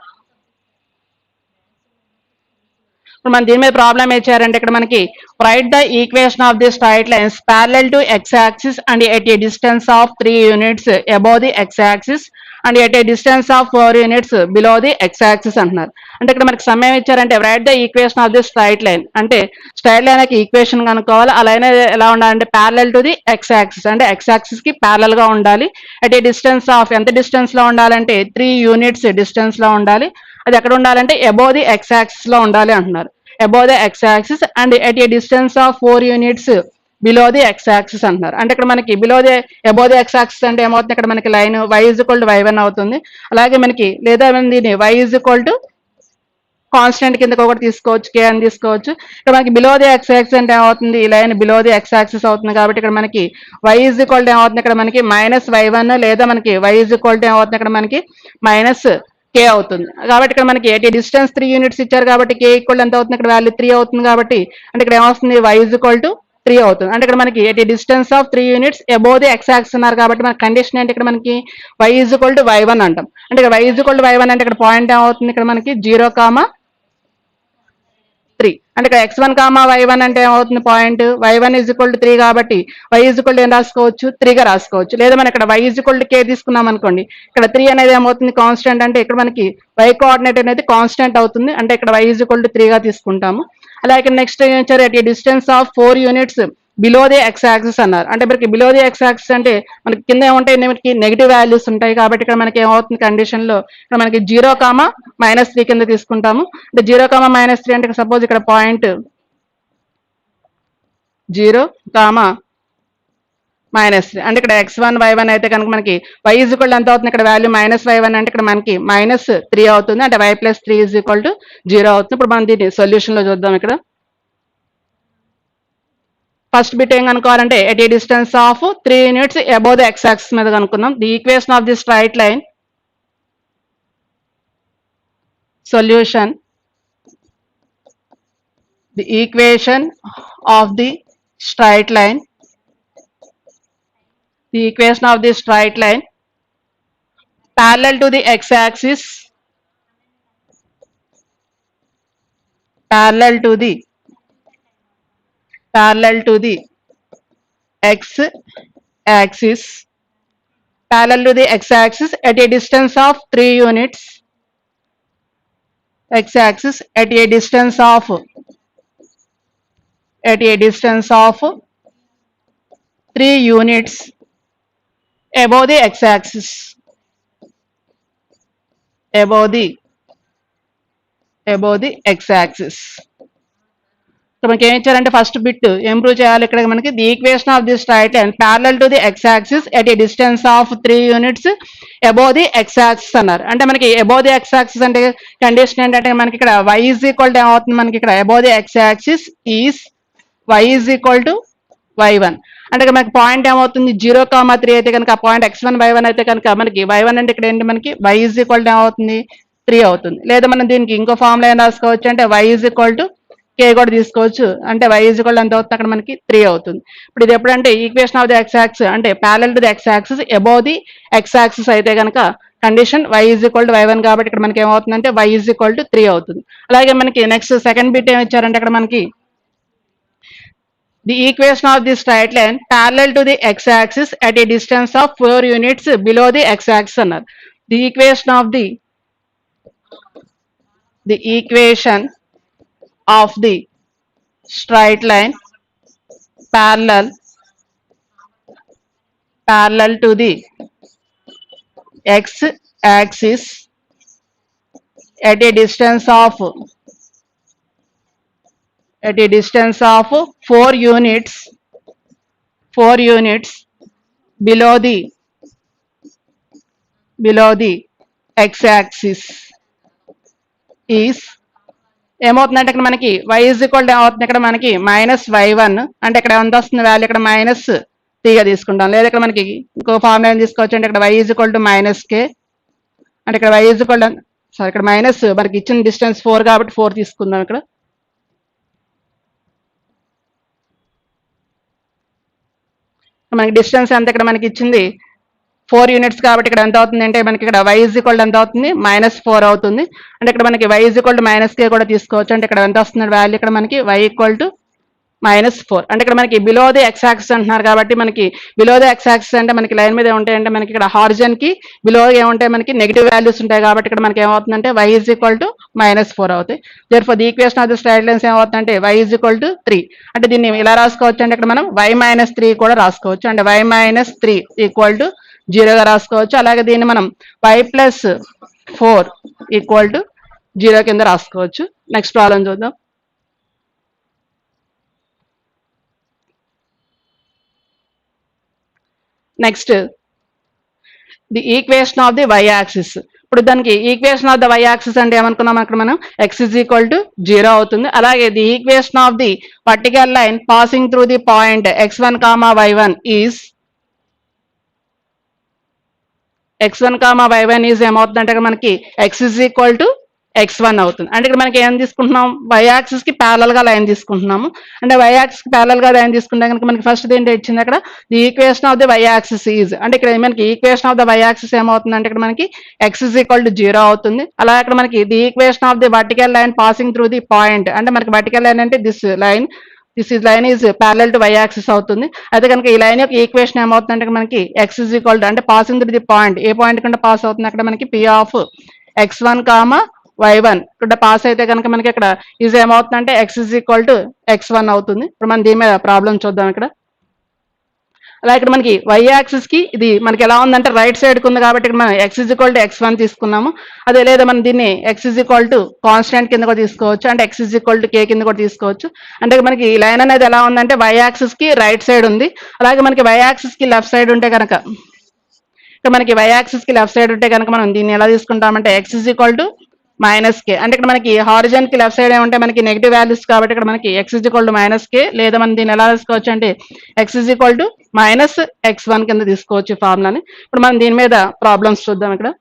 మనం దీని మీద ప్రాబ్లం ఇచ్చారంటే ఇక్కడ మనకి write the equation of the straight lines parallel to X axis and at a distance of 3 units above the X axis and at a distance of 4 units below the X axis అంటున్నారు. అంటే ఇక్కడ మనకి సమయం ఇచ్చారంటే right the equation of the straight line అంటే straight line యొక్క equation కనుక్కోవాలి. ఆ లైన్ ఎలా ఉండాలంటే parallel to the X axis అంటే ఎక్స్ యాక్సిస్ కి ప్యారలల్ గా ఉండాలి. అట్ ఏ డిస్టెన్స్ ఆఫ్ ఎంత డిస్టెన్స్ లో ఉండాలంటే 3 యూనిట్స్ డిస్టెన్స్ లో ఉండాలి. అది ఎక్కడ ఉండాలంటే అబౌవ్ ది ఎక్స్ యాక్సిస్ లో ఉండాలి అంటున్నారు. above the x axis and at a distance of 4 units below the x axis అంటున్నారు. అంటే ఇక్కడ మనకి below the above the X axis అంటే ఏమవుతుంది ఇక్కడ మనకి line y is equal to y1 అవుతుంది. అలాగే మనకి లేదా దీన్ని y is equal to constant కిందకి ఒకటి తీసుకోవచ్చు, k అని తీసుకోవచ్చు. ఇక్కడ మనకి బిలో ది ఎక్స్ యాక్సిస్ అంటే ఏమవుతుంది ఈ line below the X axis అవుతుంది. కాబట్టి ఇక్కడ మనకి y ఈజ్ ఈక్వల్ టు ఏమవుతుంది ఇక్కడ మనకి -y1 లేదా మనకి y ఈజ్ ఈక్వల్ టు ఏమవుతుంది ఇక్కడ మనకి k అవుతుంది. కాబట్టి ఇక్కడ మనకి ఎట్ డిస్టెన్స్ 3 యూనిట్స్ ఇచ్చారు కాబట్టి k ఈక్వల్ ఎంత అవుతుంది ఇక్కడ వాల్యూ 3 అవుతుంది. కాబట్టి అంటే ఇక్కడ ఏమవుతుంది y ఈజ్ ఈక్వల్ టు 3 అవుతుంది. అంటే ఇక్కడ మనకి at distance of 3 units above the X axis అన్నారు కాబట్టి మన కండిషన్ ఏంటి ఇక్కడ మనకి y is equal to y1 అంటాం. అంటే ఇక్కడ y is equal to y1 అంటే ఇక్కడ పాయింట్ ఏమవుతుంది ఇక్కడ మనకి 0, 3 అంటే ఇక్కడ x1, y1 అంటే ఏమవుతుంది point y1 is equal to 3 కాబట్టి y ఈజ్ ఈక్వల్ టు ఏం రాసుకోవచ్చు 3 గా రాసుకోవచ్చు. లేదా మనం ఇక్కడ y is equal to k తీసుకున్నాం అనుకోండి, ఇక్కడ 3 అనేది ఏమవుతుంది కాన్స్టెంట్ అంటే ఇక్కడ మనకి y కోఆర్డినేట్ అనేది కాన్స్టెంట్ అవుతుంది. అంటే ఇక్కడ y ఈజ్ ఈక్వల్ టు 3 గా తీసుకుంటాము. అలాగే నెక్స్ట్ ఏం ఇచ్చారు at distance of 4 units below the X axis అన్నారు. అంటే మనకి బిలో ది ఎక్స్ యాక్సిస్ అంటే మనకి కింద ఏముంటాయి మనకి నెగిటివ్ వాల్యూస్ ఉంటాయి. కాబట్టి ఇక్కడ మనకి ఏమవుతుంది కండిషన్ లో ఇక్కడ మనకి 0, -3 కింద తీసుకుంటాము. అంటే 0, -3 అంటే సపోజ్ ఇక్కడ పాయింట్ 0, -3 అంటే ఇక్కడ x1 y1 అయితే కనుక మనకి y ఈజ్ ఈక్వల్ ఎంత అవుతుంది ఇక్కడ వాల్యూ -y1 అంటే ఇక్కడ మనకి -3 అవుతుంది అంటే y + 3 ఈజ్ ఈక్వల్ టు 0 అవుతుంది. ఇప్పుడు మనం దీన్ని సొల్యూషన్ లో చూద్దాం. ఇక్కడ ఫస్ట్ బిట్ ఏం కనుక్కోవాలంటే at a distance of 3 units above the x axis మీద కనుక్కుందాం. The equation of the straight line solution the equation of the straight line parallel to the x-axis parallel to the x-axis at a distance of 3 units x-axis at a distance of 3 units above the x-axis so మనకి ఏం ఇచ్చారంటే first bit improve చేయాలి. ఇక్కడ మనకి the equation of the straight line parallel to the x axis at a distance of 3 units above the x axis అన్నారు. అంటే మనకి above the x axis అంటే కండిషన్ ఏంటంటే మనకి ఇక్కడ y ఈజ్ ఈక్వల్ టు ఏమవుతుంది మనకి ఇక్కడ above the x axis is y is equal to y1 అంటే మనకి పాయింట్ ఏమవుతుంది 0,3 అయితే కనుక ఆ పాయింట్ x1 y1 అయితే కనుక మనకి y1 అంటే ఇక్కడ ఏంటి మనకి y ఈజ్ ఈక్వల్ టు ఏమవుతుంది 3 అవుతుంది. లేదా మనం దీనికి ఇంకో ఫార్ములా ఏం రాసుకోవచ్చు అంటే y is equal to k కూడా తీసుకోవచ్చు. అంటే y ఈజ్ ఈక్వల్ ఎంత అవుతుంది అక్కడ మనకి 3 అవుతుంది. ఇప్పుడు ఇది ఎప్పుడంటే equation of the x axis అంటే parallel to the x axis above the x axis అయితే కనుక condition y is equal to y1 కాబట్టి ఇక్కడ మనకి ఏమవుతుందంటే y ఈజ్ ఈక్వల్ టు 3 అవుతుంది. అలాగే మనకి నెక్స్ట్ సెకండ్ బిట్ ఏమి ఇచ్చారంటే అక్కడ మనకి the equation of the straight line parallel to the x-axis at a distance of 4 units below the x-axis అన్నారు. The equation of the straight line parallel to the x-axis at a distance of 4 units below the x-axis is ఏమవుతుందంటే ఇక్కడ మనకి y is equal ఏమవుతుంది ఇక్కడ మనకి -y1 అంటే ఇక్కడ ఎంత వస్తుంది వాల్యూ ఇక్కడ -3గా తీసుకుంటాం. లేదా ఇక్కడ మనకి ఇంకో ఫార్ములా ఏం తీసుకోవచ్చు అంటే ఇక్కడ y is equal to -k అంటే ఇక్కడ y ఈజ్ ఈక్వల్ సారీ ఇక్కడ మైనస్ మనకి ఇచ్చిన డిస్టెన్స్ 4 కాబట్టి 4 తీసుకుందాం. ఇక్కడ మనకి డిస్టెన్స్ ఎంత ఇక్కడ మనకి ఇచ్చింది 4 యూనిట్స్ కాబట్టి ఇక్కడ ఎంత అవుతుంది అంటే మనకి ఇక్కడ y ఈజ్ ఈక్వల్ ఎంత అవుతుంది -4 అవుతుంది. అంటే ఇక్కడ మనకి y is equal to -k కూడా తీసుకోవచ్చు. అంటే ఇక్కడ ఎంత వస్తుంది వాల్యూ ఇక్కడ మనకి y ఈక్వల్ టు -4 అంటే ఇక్కడ మనకి బిలో ది x యాక్సిస్ అంటున్నారు కాబట్టి మనకి బిలో ది x యాక్సిస్ అంటే మనకి లైన్ మీద ఉంటాయంటే మనకి ఇక్కడ హారిజన్ కి బిలో ఏముంటాయి మనకి నెగిటివ్ వాల్యూస్ ఉంటాయి కాబట్టి ఇక్కడ మనకి ఏమవుతుందంటే y ఈజ్ ఈక్వల్ టు -4 అవుతాయి. Therefore the equation of the straight lines ఏమవుతుందంటే y ఈజ్ ఈక్వల్ టు 3 అంటే దీన్ని ఇలా రాసుకోవచ్చు అంటే ఇక్కడ మనం y - 3 కూడా రాసుకోవచ్చు. అంటే y - 3 ఈక్వల్ టు 0గా రాసుకోవచ్చు. అలాగే దీన్ని మనం y + 4 ఈక్వల్ టు 0 కింద రాసుకోవచ్చు. నెక్స్ట్ ప్రాబ్లం చూద్దాం. Next the equation of the y axis. ఇప్పుడు దానికి equation of the y axis అంటే ఏమనుకున్నాం అక్కడ మనం x ఈజ్ ఈక్వల్ టు 0 అవుతుంది. అలాగే the equation of the vertical line passing through the point x1, y1 is is ఏమవుతుందంటే మనకి x is equal to x1 అవుతుంది. అంటే ఇక్కడ మనకి ఏం తీసుకుంటున్నాం y యాక్సిస్ కి ప్యారలల్ గా లైన్ తీసుకుంటున్నాము. అంటే y యాక్సిస్ కి ప్యారలల్ గా లైన్ తీసుకుంటే కనుక మనకి ఫస్ట్ ఏంటి ఇచ్చింది అక్కడ the equation of the y axis is అంటే ఇక్కడ మనకి equation of the y axis ఏమవుతుంది అంటే ఇక్కడ మనకి x ఈజ్ ఈక్వల్ టు 0 అవుతుంది. అలాగే ఇక్కడ మనకి the equation of the vertical line passing through the point అంటే మనకి వర్టికల్ లైన్ అంటే this line is parallel to y axis అవుతుంది. అయితే కనుక ఈ లైన్ యొక్క ఈక్వేషన్ ఏమవుతుందంటే మనకి x ఈజ్ ఈక్వల్ టు అంటే passing through the point A point కంటే పాస్ అవుతుంది అక్కడ మనకి p ఆఫ్ x1, y1 ఇక్కడ పాస్ అయితే కనుక మనకి ఇక్కడ ఈజ్ ఏమవుతుందంటే x is equal to x1 అవుతుంది. ఇప్పుడు మనం దీని మీద ప్రాబ్లం చూద్దాం. ఇక్కడ అలా ఇక్కడ మనకి వై యాక్సిస్ కి ఇది మనకి ఎలా ఉందంటే రైట్ సైడ్ కి ఉంది కాబట్టి ఇక్కడ మనం X is equal to x1 తీసుకున్నాము. అదే లేదా మనం దీన్ని X is equal to constant కింద కూడా తీసుకోవచ్చు, అంటే ఎక్స్ ఇజ్ ఈక్వల్ టు కే కింద కూడా తీసుకోవచ్చు. అంటే మనకి ఈ లైన్ అనేది ఎలా ఉందంటే వై యాక్సిస్ కి రైట్ సైడ్ ఉంది, అలాగే మనకి వై యాక్సిస్ కి లెఫ్ట్ సైడ్ ఉంటే కనుక ఇక్కడ మనకి వై యాక్సిస్ కి లెఫ్ట్ సైడ్ ఉంటే కనుక మనం దీన్ని ఎలా తీసుకుంటామంటే X is equal to minus K. అంటే ఇక్కడ మనకి హారిజన్ కి లెఫ్ట్ సైడ్ ఏమంటే మనకి నెగిటివ్ వాల్యూస్ కాబట్టి ఇక్కడ మనకి X is equal to minus K, లేదా మనం దీన్ని ఎలా తీసుకోవచ్చు అంటే X is equal to minus x1 కింద తీసుకోవచ్చు ఫార్ములాని. ఇప్పుడు మనం దీని మీద ప్రాబ్లమ్స్ చూద్దాం. ఇక్కడ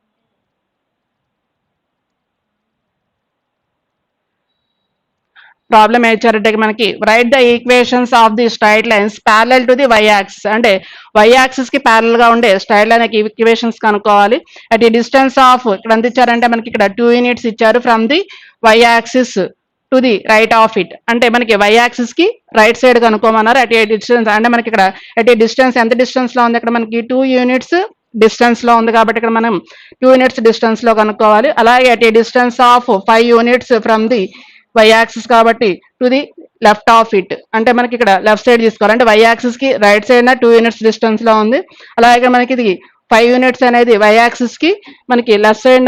ప్రాబ్లం ఇచ్చారంటే మనకి write the equations of the straight lines parallel to the Y axis, అంటే వై యాక్సిస్ కి ప్యారలల్ గా ఉండే స్ట్రైట్ లైన్ ఈక్వేషన్స్ కనుక్కోవాలి. అట్ ఈ డిస్టెన్స్ ఆఫ్ ఇక్కడ ఎంత ఇచ్చారంటే మనకి ఇక్కడ 2 యూనిట్స్ ఇచ్చారు from the Y axis to the right of it, అంటే మనకి వై యాక్సిస్ కి రైట్ సైడ్ కనుక్కోమన్నారు. అట్ ఏ డిస్టెన్స్ అంటే మనకి ఇక్కడ అట్ ఏ డిస్టెన్స్ ఎంత డిస్టెన్స్ లో ఉంది, ఇక్కడ మనకి 2 యూనిట్స్ డిస్టెన్స్ లో ఉంది కాబట్టి ఇక్కడ మనం 2 యూనిట్స్ డిస్టెన్స్ లో కనుక్కోవాలి. అలాగే at a distance of 5 units from the Y axis కాబట్టి to the left of it, అంటే మనకి ఇక్కడ లెఫ్ట్ సైడ్ తీసుకోవాలి. అంటే వై యాక్సిస్ కి రైట్ సైడ్ 2 యూనిట్స్ డిస్టెన్స్ లో ఉంది, అలాగే మనకి ఇది 5 యూనిట్స్ అనేది వై యాక్సిస్ కి మనకి left side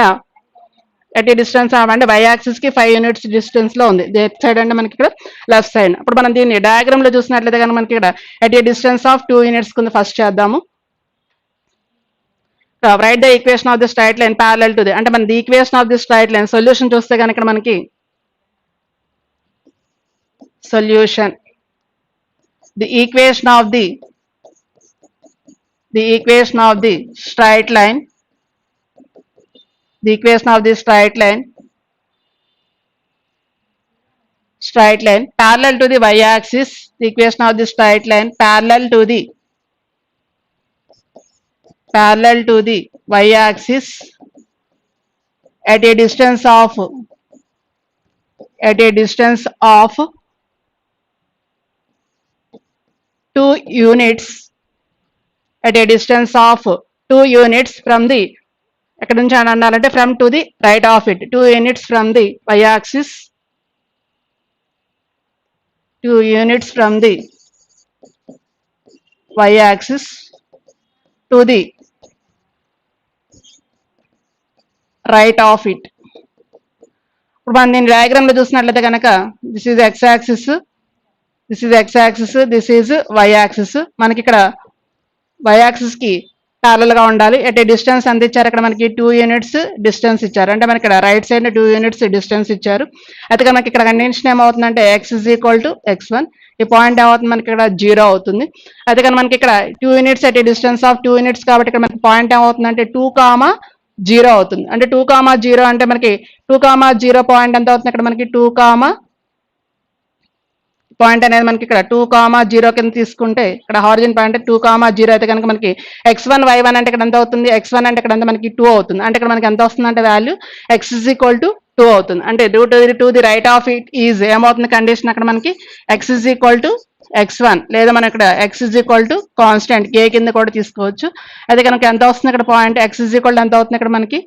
at a distance అంటే వై యాక్సిస్ కి 5 యూనిట్స్ డిస్టెన్స్ లో ఉంది. లెఫ్ట్ సైడ్ అంటే మనకి ఇక్కడ లెఫ్ట్ సైడ్. ఇప్పుడు మనం దీన్ని డయాగ్రామ్ లో చూసినట్లయితే కనుక మనకి ఇక్కడ at a distance of 2 units కింద ఫస్ట్ చేద్దాము. Right the equation of the straight line parallel to the, అంటే మన the equation of the straight line solution చూస్తే కనుక ఇక్కడ మనకి solution the equation of the straight line, the equation of the straight line parallel to the y axis, the equation of the straight line parallel to the y axis at a distance of 2 units at a distance of 2 units from the ఎక్కడ నుంచి అని అన్నారంటే from to the right of it, 2 units from the Y axis, 2 units from the Y axis to the right of it. ఇప్పుడు మనం దీని diagram లో చూసినట్లయితే కనుక this is X axis, this is X axis, this is Y axis. మనకి ఇక్కడ why axis కి parallel గా ఉండాలి. ఎట్ ఏ డిస్టెన్స్ ఎంత ఇచ్చారు, ఇక్కడ మనకి 2 యూనిట్స్ డిస్టెన్స్ ఇచ్చారు, అంటే మనకి ఇక్కడ రైట్ సైడ్ 2 యూనిట్స్ డిస్టెన్స్ ఇచ్చారు. అయితే మనకి ఇక్కడ కండిషన్ ఏమవుతుందంటే X is equal to x1, ఈ పాయింట్ ఏమవుతుంది మనకి ఇక్కడ 0 అవుతుంది. అయితే కానీ మనకి ఇక్కడ 2 units at a distance of 2 units కాబట్టి ఇక్కడ మనకి పాయింట్ ఏమవుతుందంటే 2,0 అవుతుంది. అంటే 2,0 అంటే మనకి 2,0 పాయింట్ ఎంత అవుతుంది, ఇక్కడ మనకి 2, పాయింట్ అనేది మనకి ఇక్కడ 2,0 కింద తీసుకుంటే ఇక్కడ హారిజన్ పాయింట్ 2,0 అయితే కనుక మనకి x1 y1 అంటే ఇక్కడ ఎంత అవుతుంది, x1 అంటే ఇక్కడ ఎంత మనకి 2 అవుతుంది. అంటే ఇక్కడ మనకి ఎంత వస్తుంది అంటే value x is equal to 2 అవుతుంది. అంటే to the right of it is ఏమవుతుంది కండిషన్ అక్కడ మనకి x is equal to x1, లేదా మనం ఇక్కడ x is equal to constant k కింద కూడా తీసుకోవచ్చు. అయితే కనుక ఎంత వస్తుంది ఇక్కడ point x is equal to ఎంత అవుతుంది ఇక్కడ మనకి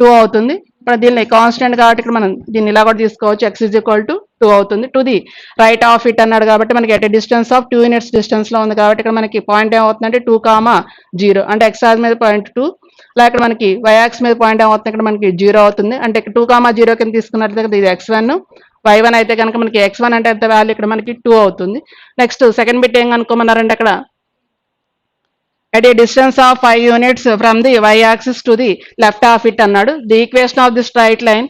2 అవుతుంది. ఇప్పుడు దీన్ని కాన్స్టెంట్ కాబట్టి ఇక్కడ మనం దీన్ని ఇలా కూడా తీసుకోవచ్చు, x ఇజ్ ఈక్వల్ టు 2 అవుతుంది. To the right of it అన్నాడు కాబట్టి మనకి at distance of 2 units distance లో ఉంది కాబట్టి ఇక్కడ మనకి పాయింట్ ఏమవుతుందంటే 2,0, అంటే x మీద పాయింట్ 2, అలా ఇక్కడ మనకి y యాక్సిస్ మీద పాయింట్ ఏమవుతుంది ఇక్కడ మనకి 0 అవుతుంది. అంటే 2,0 కింద తీసుకున్నట్లయితే ఇది x1, y1 అయితే కనుక మనకి x1 అంటే ఎంత వాల్యూ ఇక్కడ మనకి 2 అవుతుంది. నెక్స్ట్ సెకండ్ బిట్ ఏం కనుక్కోమన్నారంటే అక్కడ at a distance of 5 units from the y axis to the left of it అన్నాడు. The equation of the straight line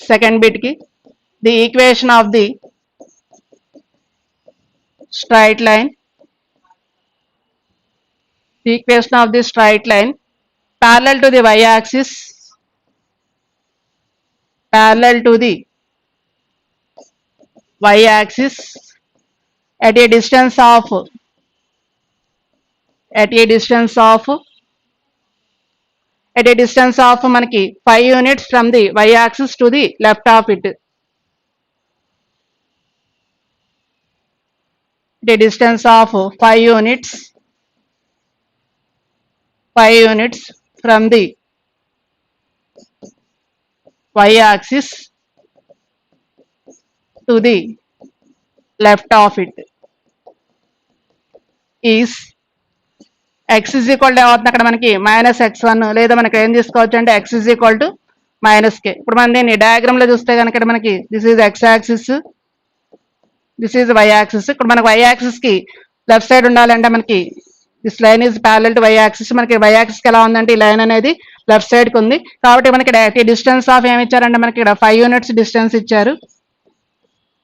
second bit కి the equation of the straight line parallel to the y axis at a distance of మనకి 5 units from the y axis to the left of it, at a distance of 5 units from the y axis to the left of it is X is equal to ఏమవుతుంది అక్కడ మనకి minus ఎక్స్1 లేదా మనకి ఏం తీసుకోవచ్చు అంటే X is equal to minus K. ఇప్పుడు మనం దీన్ని డయాగ్రామ్ లో చూస్తే కనుక ఇక్కడ మనకి this is X axis, this is Y axis. ఇక్కడ మనకి వై యాక్సిస్ కి లెఫ్ట్ సైడ్ ఉండాలంటే మనకి this line is parallel to Y axis. మనకి వై యాక్సిస్ కి ఎలా ఉందంటే ఈ లైన్ అనేది లెఫ్ట్ సైడ్ కి ఉంది కాబట్టి మనకి డిస్టెన్స్ ఆఫ్ ఏమి ఇచ్చారంటే మనకి ఇక్కడ 5 యూనిట్స్ డిస్టెన్స్ ఇచ్చారు.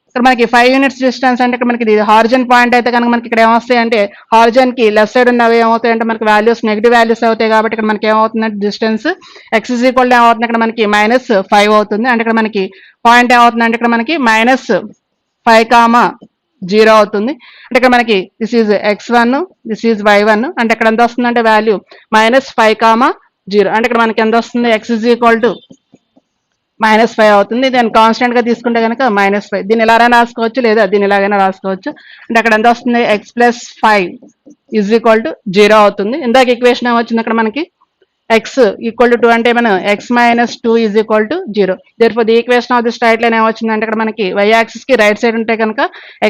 ఇక్కడ మనకి 5 యూనిట్స్ డిస్టెన్స్ అంటే ఇక్కడ మనకి ఇది హారిజన్ పాయింట్ అయితే కనుక మనకి ఇక్కడ ఏమొస్తాయి అంటే హారిజన్ కి లెఫ్ట్ సైడ్ ఉన్నవి ఏమవుతాయి అంటే మనకి వాల్యూస్ నెగిటివ్ వాల్యూస్ అవుతాయి కాబట్టి ఇక్కడ మనకి ఏమవుతుందంటే డిస్టెన్స్ ఎక్స్ ఇస్ ఈక్వల్ ఏమవుతుంది ఇక్కడ మనకి -5 అవుతుంది. అంటే ఇక్కడ మనకి పాయింట్ ఏమవుతుంది అంటే ఇక్కడ మనకి -5,0 అవుతుంది. అంటే ఇక్కడ మనకి this is x1, this is y1. అంటే ఇక్కడ ఎంత వస్తుంది అంటే వాల్యూ -5,0. అంటే ఇక్కడ మనకి ఎంత వస్తుంది ఎక్స్ ఇస్ ఈక్వల్ టు -5 అవుతుంది. దీన్ని కాన్స్టెంట్ గా తీసుకుంటే కనుక -5. దీన్ని ఎలాగైనా రాసుకోవచ్చు లేదా దీన్ని ఎలాగైనా రాసుకోవచ్చు. అంటే అక్కడ ఎంత వస్తుంది x+5 ఈజ్ ఈక్వల్ టు 0 అవుతుంది. ఇందాక ఈక్వేషన్ ఏమొచ్చింది అక్కడ మనకి x ఈక్వల్ టు 2 అంటే మనం x-2 is equal to 0. Therefore the equation of the straight line ఏమొచ్చింది అంటే ఇక్కడ మనకి y యాక్సిస్ కి రైట్ సైడ్ ఉంటే కనుక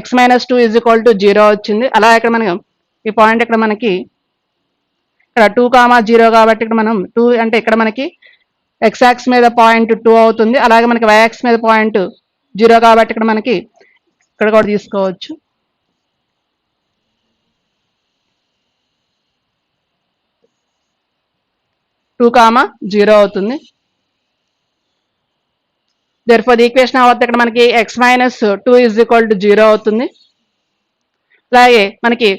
x-2 ఈజ్ ఈక్వల్ టు 0 వచ్చింది. అలా ఇక్కడ మనం ఈ పాయింట్ ఇక్కడ మనకి ఇక్కడ 2,0 కాబట్టి ఇక్కడ మనం 2 అంటే ఇక్కడ మనకి ఎక్స్ యాక్స్ మీద పాయింట్ 2 అవుతుంది. అలాగే మనకి వై యాక్స్ మీద పాయింట్ 0 కాబట్టి ఇక్కడ మనకి ఇక్కడ కూడా తీసుకోవచ్చు. టూ కామా 0 అవుతుంది. దేర్ఫోర్ ది ఈక్వేషన్ అవుతుంది ఇక్కడ మనకి x-2 ఈజ్ ఈక్వల్ టు 0 అవుతుంది. అలాగే మనకి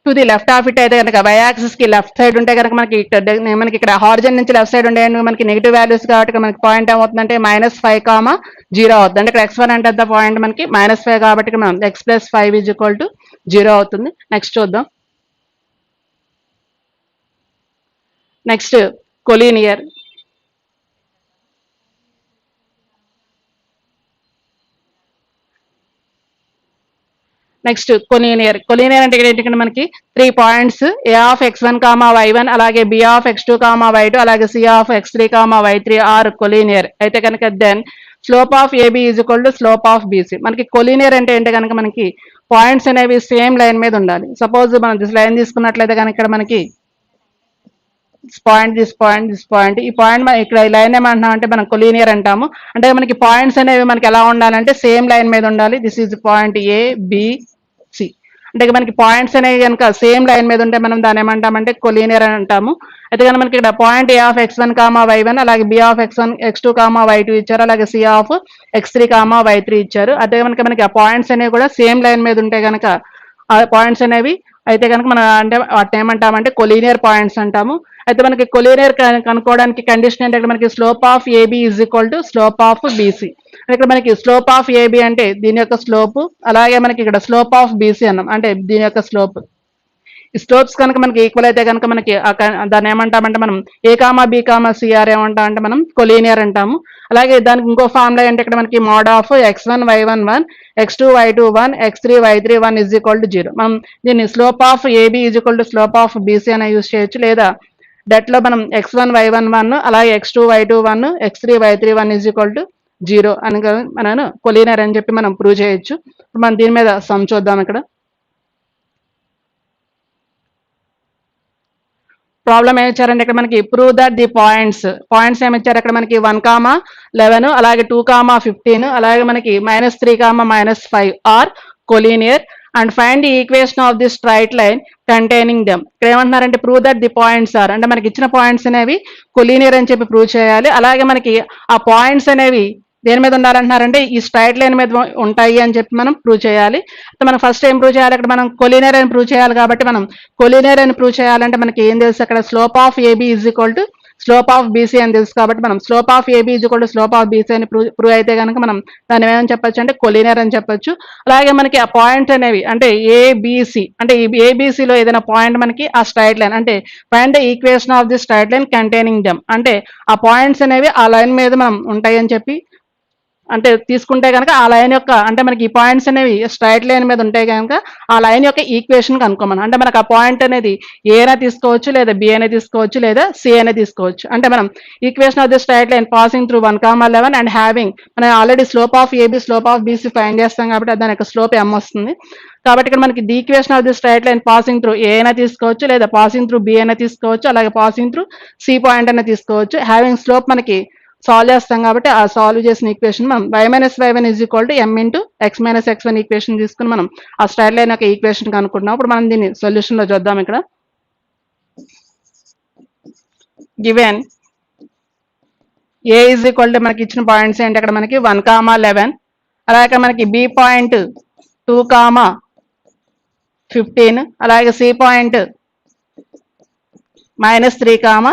to the left of it అయితే కనుక వై యాక్సిస్ కి లెఫ్ట్ సైడ్ ఉంటే కనుక మనకి ఇక్కడ హారిజన్ నుంచి లెఫ్ట్ సైడ్ ఉండే మనకి నెగిటివ్ వాల్యూస్ కాబట్టి మనకి పాయింట్ ఏమవుతుందంటే -5,0 అవుతుంది. అంటే ఇక్కడ x1 అంటే ద పాయింట్ మనకి -5 కాబట్టి మనం x+5 ఈజ్ ఈక్వల్ టు 0 అవుతుంది. నెక్స్ట్ చూద్దాం. Next collinear. Next collinear. Collinear అంటే ఏంటంటే మనకి 3 points a of x1, y1 అలాగే b ఆఫ్ x2, y2 అలాగే c of x3, y3 are collinear అయితే కనుక then slope of AB is equal to slope of BC. మనకి collinear అంటే ఏంటి కనుక మనకి పాయింట్స్ అనేవి సేమ్ లైన్ మీద ఉండాలి. సపోజ్ మనం దిస్ లైన్ తీసుకున్నట్లయితే కనుక ఇక్కడ మనకి దిస్ పాయింట్ ఈ పాయింట్ ఇక్కడ ఈ లైన్ ఏమంటున్నాం అంటే మనం కొలీనియర్ అంటాము. అంటే మనకి పాయింట్స్ అనేవి మనకి ఎలా ఉండాలంటే సేమ్ లైన్ మీద ఉండాలి. This is point ABC. అంటే మనకి పాయింట్స్ అనేవి కనుక సేమ్ లైన్ మీద ఉంటే మనం దాన్ని ఏమంటామంటే కొలీనియర్ అని అంటాము. అయితే కనుక మనకి ఇక్కడ point A of x1, y1 అలాగే b of x1, x2, y2 ఇచ్చారు. అలాగే c ఆఫ్ x3, y3 ఇచ్చారు. అదే కనుక మనకి ఆ పాయింట్స్ అనేవి కూడా సేమ్ లైన్ మీద ఉంటే కనుక ఆ పాయింట్స్ అనేవి అయితే కనుక మనం అంటే వాటిని ఏమంటామంటే కొలీనియర్ పాయింట్స్ అంటాము. అయితే మనకి కొలీనియర్ కనుక్కోవడానికి కండిషన్ ఏంటంటే మనకి slope of AB is equal to slope of BC. ఇక్కడ మనకి స్లోప్ ఆఫ్ AB అంటే దీని యొక్క స్లోప్, అలాగే మనకి ఇక్కడ స్లోప్ ఆఫ్ BC అన్నాం అంటే దీని యొక్క స్లోప్. ఈ స్లోప్స్ కనుక మనకి ఈక్వల్ అయితే కనుక మనకి దాన్ని ఏమంటామంటే మనం A, B, C ఏమంటాం అంటే మనం కొలీనియర్ అంటాము. అలాగే దానికి ఇంకో ఫార్ములా అంటే ఇక్కడ మనకి mode of x1, y1 1, x2, y2 1, x3, y3 1 is equal to 0. మనం దీన్ని slope of AB is equal to slope of BC అనే యూజ్ చేయొచ్చు. లేదా డెట్లో మనం x1, y1 1 అలాగే x2, y2 1, x3, y3 1 is equal to 0 అని మనం కొలీనియర్ అని చెప్పి మనం ప్రూవ్ చేయొచ్చు. మనం దీని మీద సమ్ చూద్దాం. ఇక్కడ ప్రాబ్లం ఏమి ఇచ్చారంటే ఇక్కడ మనకి ప్రూవ్ దట్ ది పాయింట్స్ ఏమి ఇచ్చారు అక్కడ మనకి 1,11 అలాగే 2,15 అలాగే మనకి -3, -5 are collinear and find the equation of the straight line containing them. ఇక్కడ ఏమంటున్నారంటే prove that the points are అంటే మనకి ఇచ్చిన పాయింట్స్ అనేవి కొలీనియర్ అని చెప్పి ప్రూవ్ చేయాలి. అలాగే మనకి ఆ పాయింట్స్ అనేవి దేని మీద ఉండాలంటున్నారంటే ఈ స్ట్రైట్ లైన్ మీద ఉంటాయి అని చెప్పి మనం ప్రూవ్ చేయాలి. మనం ఫస్ట్ ఏం ప్రూవ్ చేయాలి అక్కడ మనం కొలీనియర్ అని ప్రూవ్ చేయాలి. కాబట్టి మనం కొలీనియర్ అని ప్రూవ్ చేయాలంటే మనకి ఏం తెలుసు అక్కడ slope of AB is equal to slope of BC అని తెలుసు. కాబట్టి మనం slope of AB is equal to slope of BC అని ప్రూవ్ అయితే కనుక మనం దాన్ని ఏమని చెప్పొచ్చు అంటే కొలీనియర్ అని చెప్పొచ్చు. అలాగే మనకి ఆ పాయింట్స్ అనేవి అంటే ABC అంటే ఈ ABCలో ఏదైనా పాయింట్ మనకి ఆ స్ట్రైట్ లైన్ అంటే find the equation of the straight line containing them అంటే ఆ పాయింట్స్ అనేవి ఆ లైన్ మీద మనం ఉంటాయి అని చెప్పి అంటే తీసుకుంటే కనుక ఆ లైన్ యొక్క అంటే మనకి ఈ పాయింట్స్ అనేవి స్ట్రైట్ లైన్ మీద ఉంటే కనుక ఆ లైన్ యొక్క ఈక్వేషన్ కనుక్కోమని. అంటే మనకు ఆ పాయింట్ అనేది ఏ అయినా తీసుకోవచ్చు, లేదా బి అయినా తీసుకోవచ్చు, లేదా సి అయినా తీసుకోవచ్చు. అంటే మనం equation of the straight line passing through 1,11 and having మనం already slope of AB slope of BC find చేస్తాం కాబట్టి దాని యొక్క స్లోప్ ఎం వస్తుంది. కాబట్టి ఇక్కడ మనకి the equation of the straight line passing through a అయినా తీసుకోవచ్చు, లేదా పాసింగ్ త్రూ బి అయినా తీసుకోవచ్చు, అలాగే పాసింగ్ త్రూ సి పాయింట్ అయినా తీసుకోవచ్చు. హ్యావింగ్ స్లోప్ మనకి సాల్వ్ చేస్తాం కాబట్టి ఆ సాల్వ్ చేసిన ఈక్వేషన్ మనం y minus y1 is equal to m into x minus x1 equation తీసుకుని మనం ఆ స్ట్రైట్ లైన్ యొక్క ఈక్వేషన్ కనుక్కుంటున్నాం. ఇప్పుడు మనం దీన్ని సొల్యూషన్ లో చూద్దాం. ఇక్కడ given A is equal to మనకి ఇచ్చిన పాయింట్స్ ఏంటి, అక్కడ మనకి 1,11 అలాగే మనకి బి పాయింట్ 2,15 అలాగే సి పాయింట్ -3,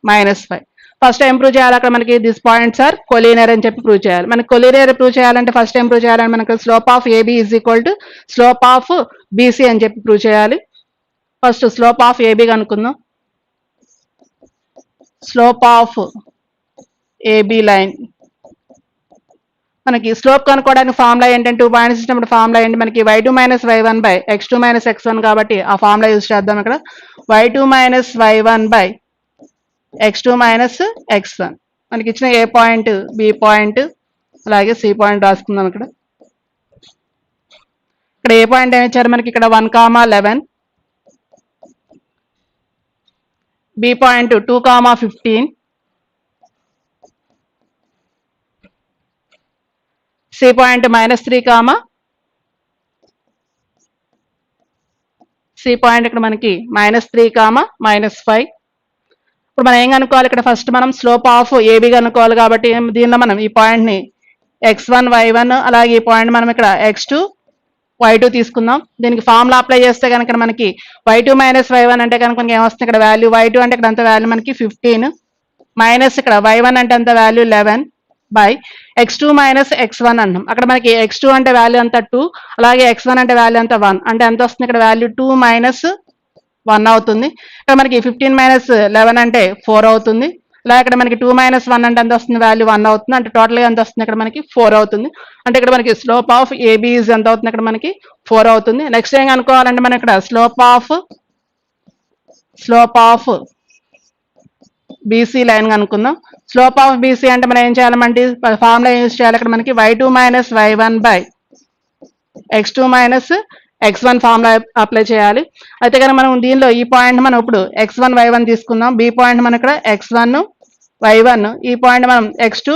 -5. ఫస్ట్ ఏం ప్రూవ్ చేయాలి, అక్కడ మనకి దిస్ పాయింట్స్ ఆర్ కొలీనియర్ అని చెప్పి ప్రూవ్ చేయాలి. మనకి కొలీనియర్ ప్రూవ్ చేయాలంటే ఫస్ట్ ఏం ప్రూవ్ చేయాలంటే మనకి slope of AB is equal to slope of BC అని చెప్పి ప్రూవ్ చేయాలి. ఫస్ట్ స్లోప్ ఆఫ్ ఏబి కనుక్కుందాం. స్లోప్ ఆఫ్ ఏబి లైన్ మనకి స్లోప్ కనుక్కోవడానికి ఫార్ములా ఏంటంటే 2 పాయింట్స్ ఇచ్చినప్పుడు ఫార్ములా ఏంటి మనకి y2 minus y1 by x2 minus x1 కాబట్టి ఆ ఫార్ములా యూజ్ చేద్దాం. ఇక్కడ y2 minus y1 by x2 minus x1 మనకి ఇచ్చిన ఏ పాయింట్ బి పాయింట్ అలాగే సి పాయింట్ రాసుకుందాం. ఇక్కడ ఏ పాయింట్ ఏమి ఇచ్చారు మనకి ఇక్కడ 1,11 B point 2,15 C point -3, C point ఇక్కడ మనకి -3, -5. ఇప్పుడు మనం ఏం కనుక్కోవాలి, ఇక్కడ ఫస్ట్ మనం స్లోప్ ఆఫ్ ఏబి కనుక్కోవాలి కాబట్టి దీనిలో మనం ఈ పాయింట్ ని x1 y1 అలాగే ఈ పాయింట్ మనం ఇక్కడ x2 y2 తీసుకుందాం. దీనికి ఫార్ములా అప్లై చేస్తే కనుక మనకి y2 మైనస్ y1 అంటే కనుక మనకి ఏమొస్తుంది, ఇక్కడ వాల్యూ y2 అంటే ఇక్కడ అంత వాల్యూ మనకి 15 మైనస్ ఇక్కడ y1 అంటే అంత value 11 by x2 minus x1 అంటాం. అక్కడ మనకి x2 అంటే వాల్యూ అంతా 2 అలాగే x1 అంటే వాల్యూ అంతా 1 అంటే ఎంత వస్తుంది, ఇక్కడ వాల్యూ 2 మైనస్ 1 అవుతుంది. ఇక్కడ మనకి 15 మైనస్ 11 అంటే 4 అవుతుంది. అలాగే ఇక్కడ మనకి 2 మైనస్ 1 అంటే ఎంత వస్తుంది, వాల్యూ 1 అవుతుంది. అంటే టోటల్గా ఎంత వస్తుంది, ఇక్కడ మనకి 4 అవుతుంది. అంటే ఇక్కడ మనకి స్లోప్ ఆఫ్ ఏబి ఈజ్ ఎంత అవుతుంది, ఇక్కడ మనకి 4 అవుతుంది. నెక్స్ట్ ఏం అనుకోవాలంటే మనం ఇక్కడ స్లోప్ ఆఫ్ బీసీ లైన్ కనుక్కుందాం. స్లోప్ ఆఫ్ బీసీ అంటే మనం ఏం చేయాలంటే ఫార్ములా యూజ్ చేయాలి. ఇక్కడ మనకి y2 minus y1 by x2 minus x1 formula apply చేయాలి. అయితే కనుక మనం దీనిలో ఈ పాయింట్ మనం ఇప్పుడు x1 y1 తీసుకుందాం. బి పాయింట్ మనం ఇక్కడ x1 y1 ఈ పాయింట్ మనం x2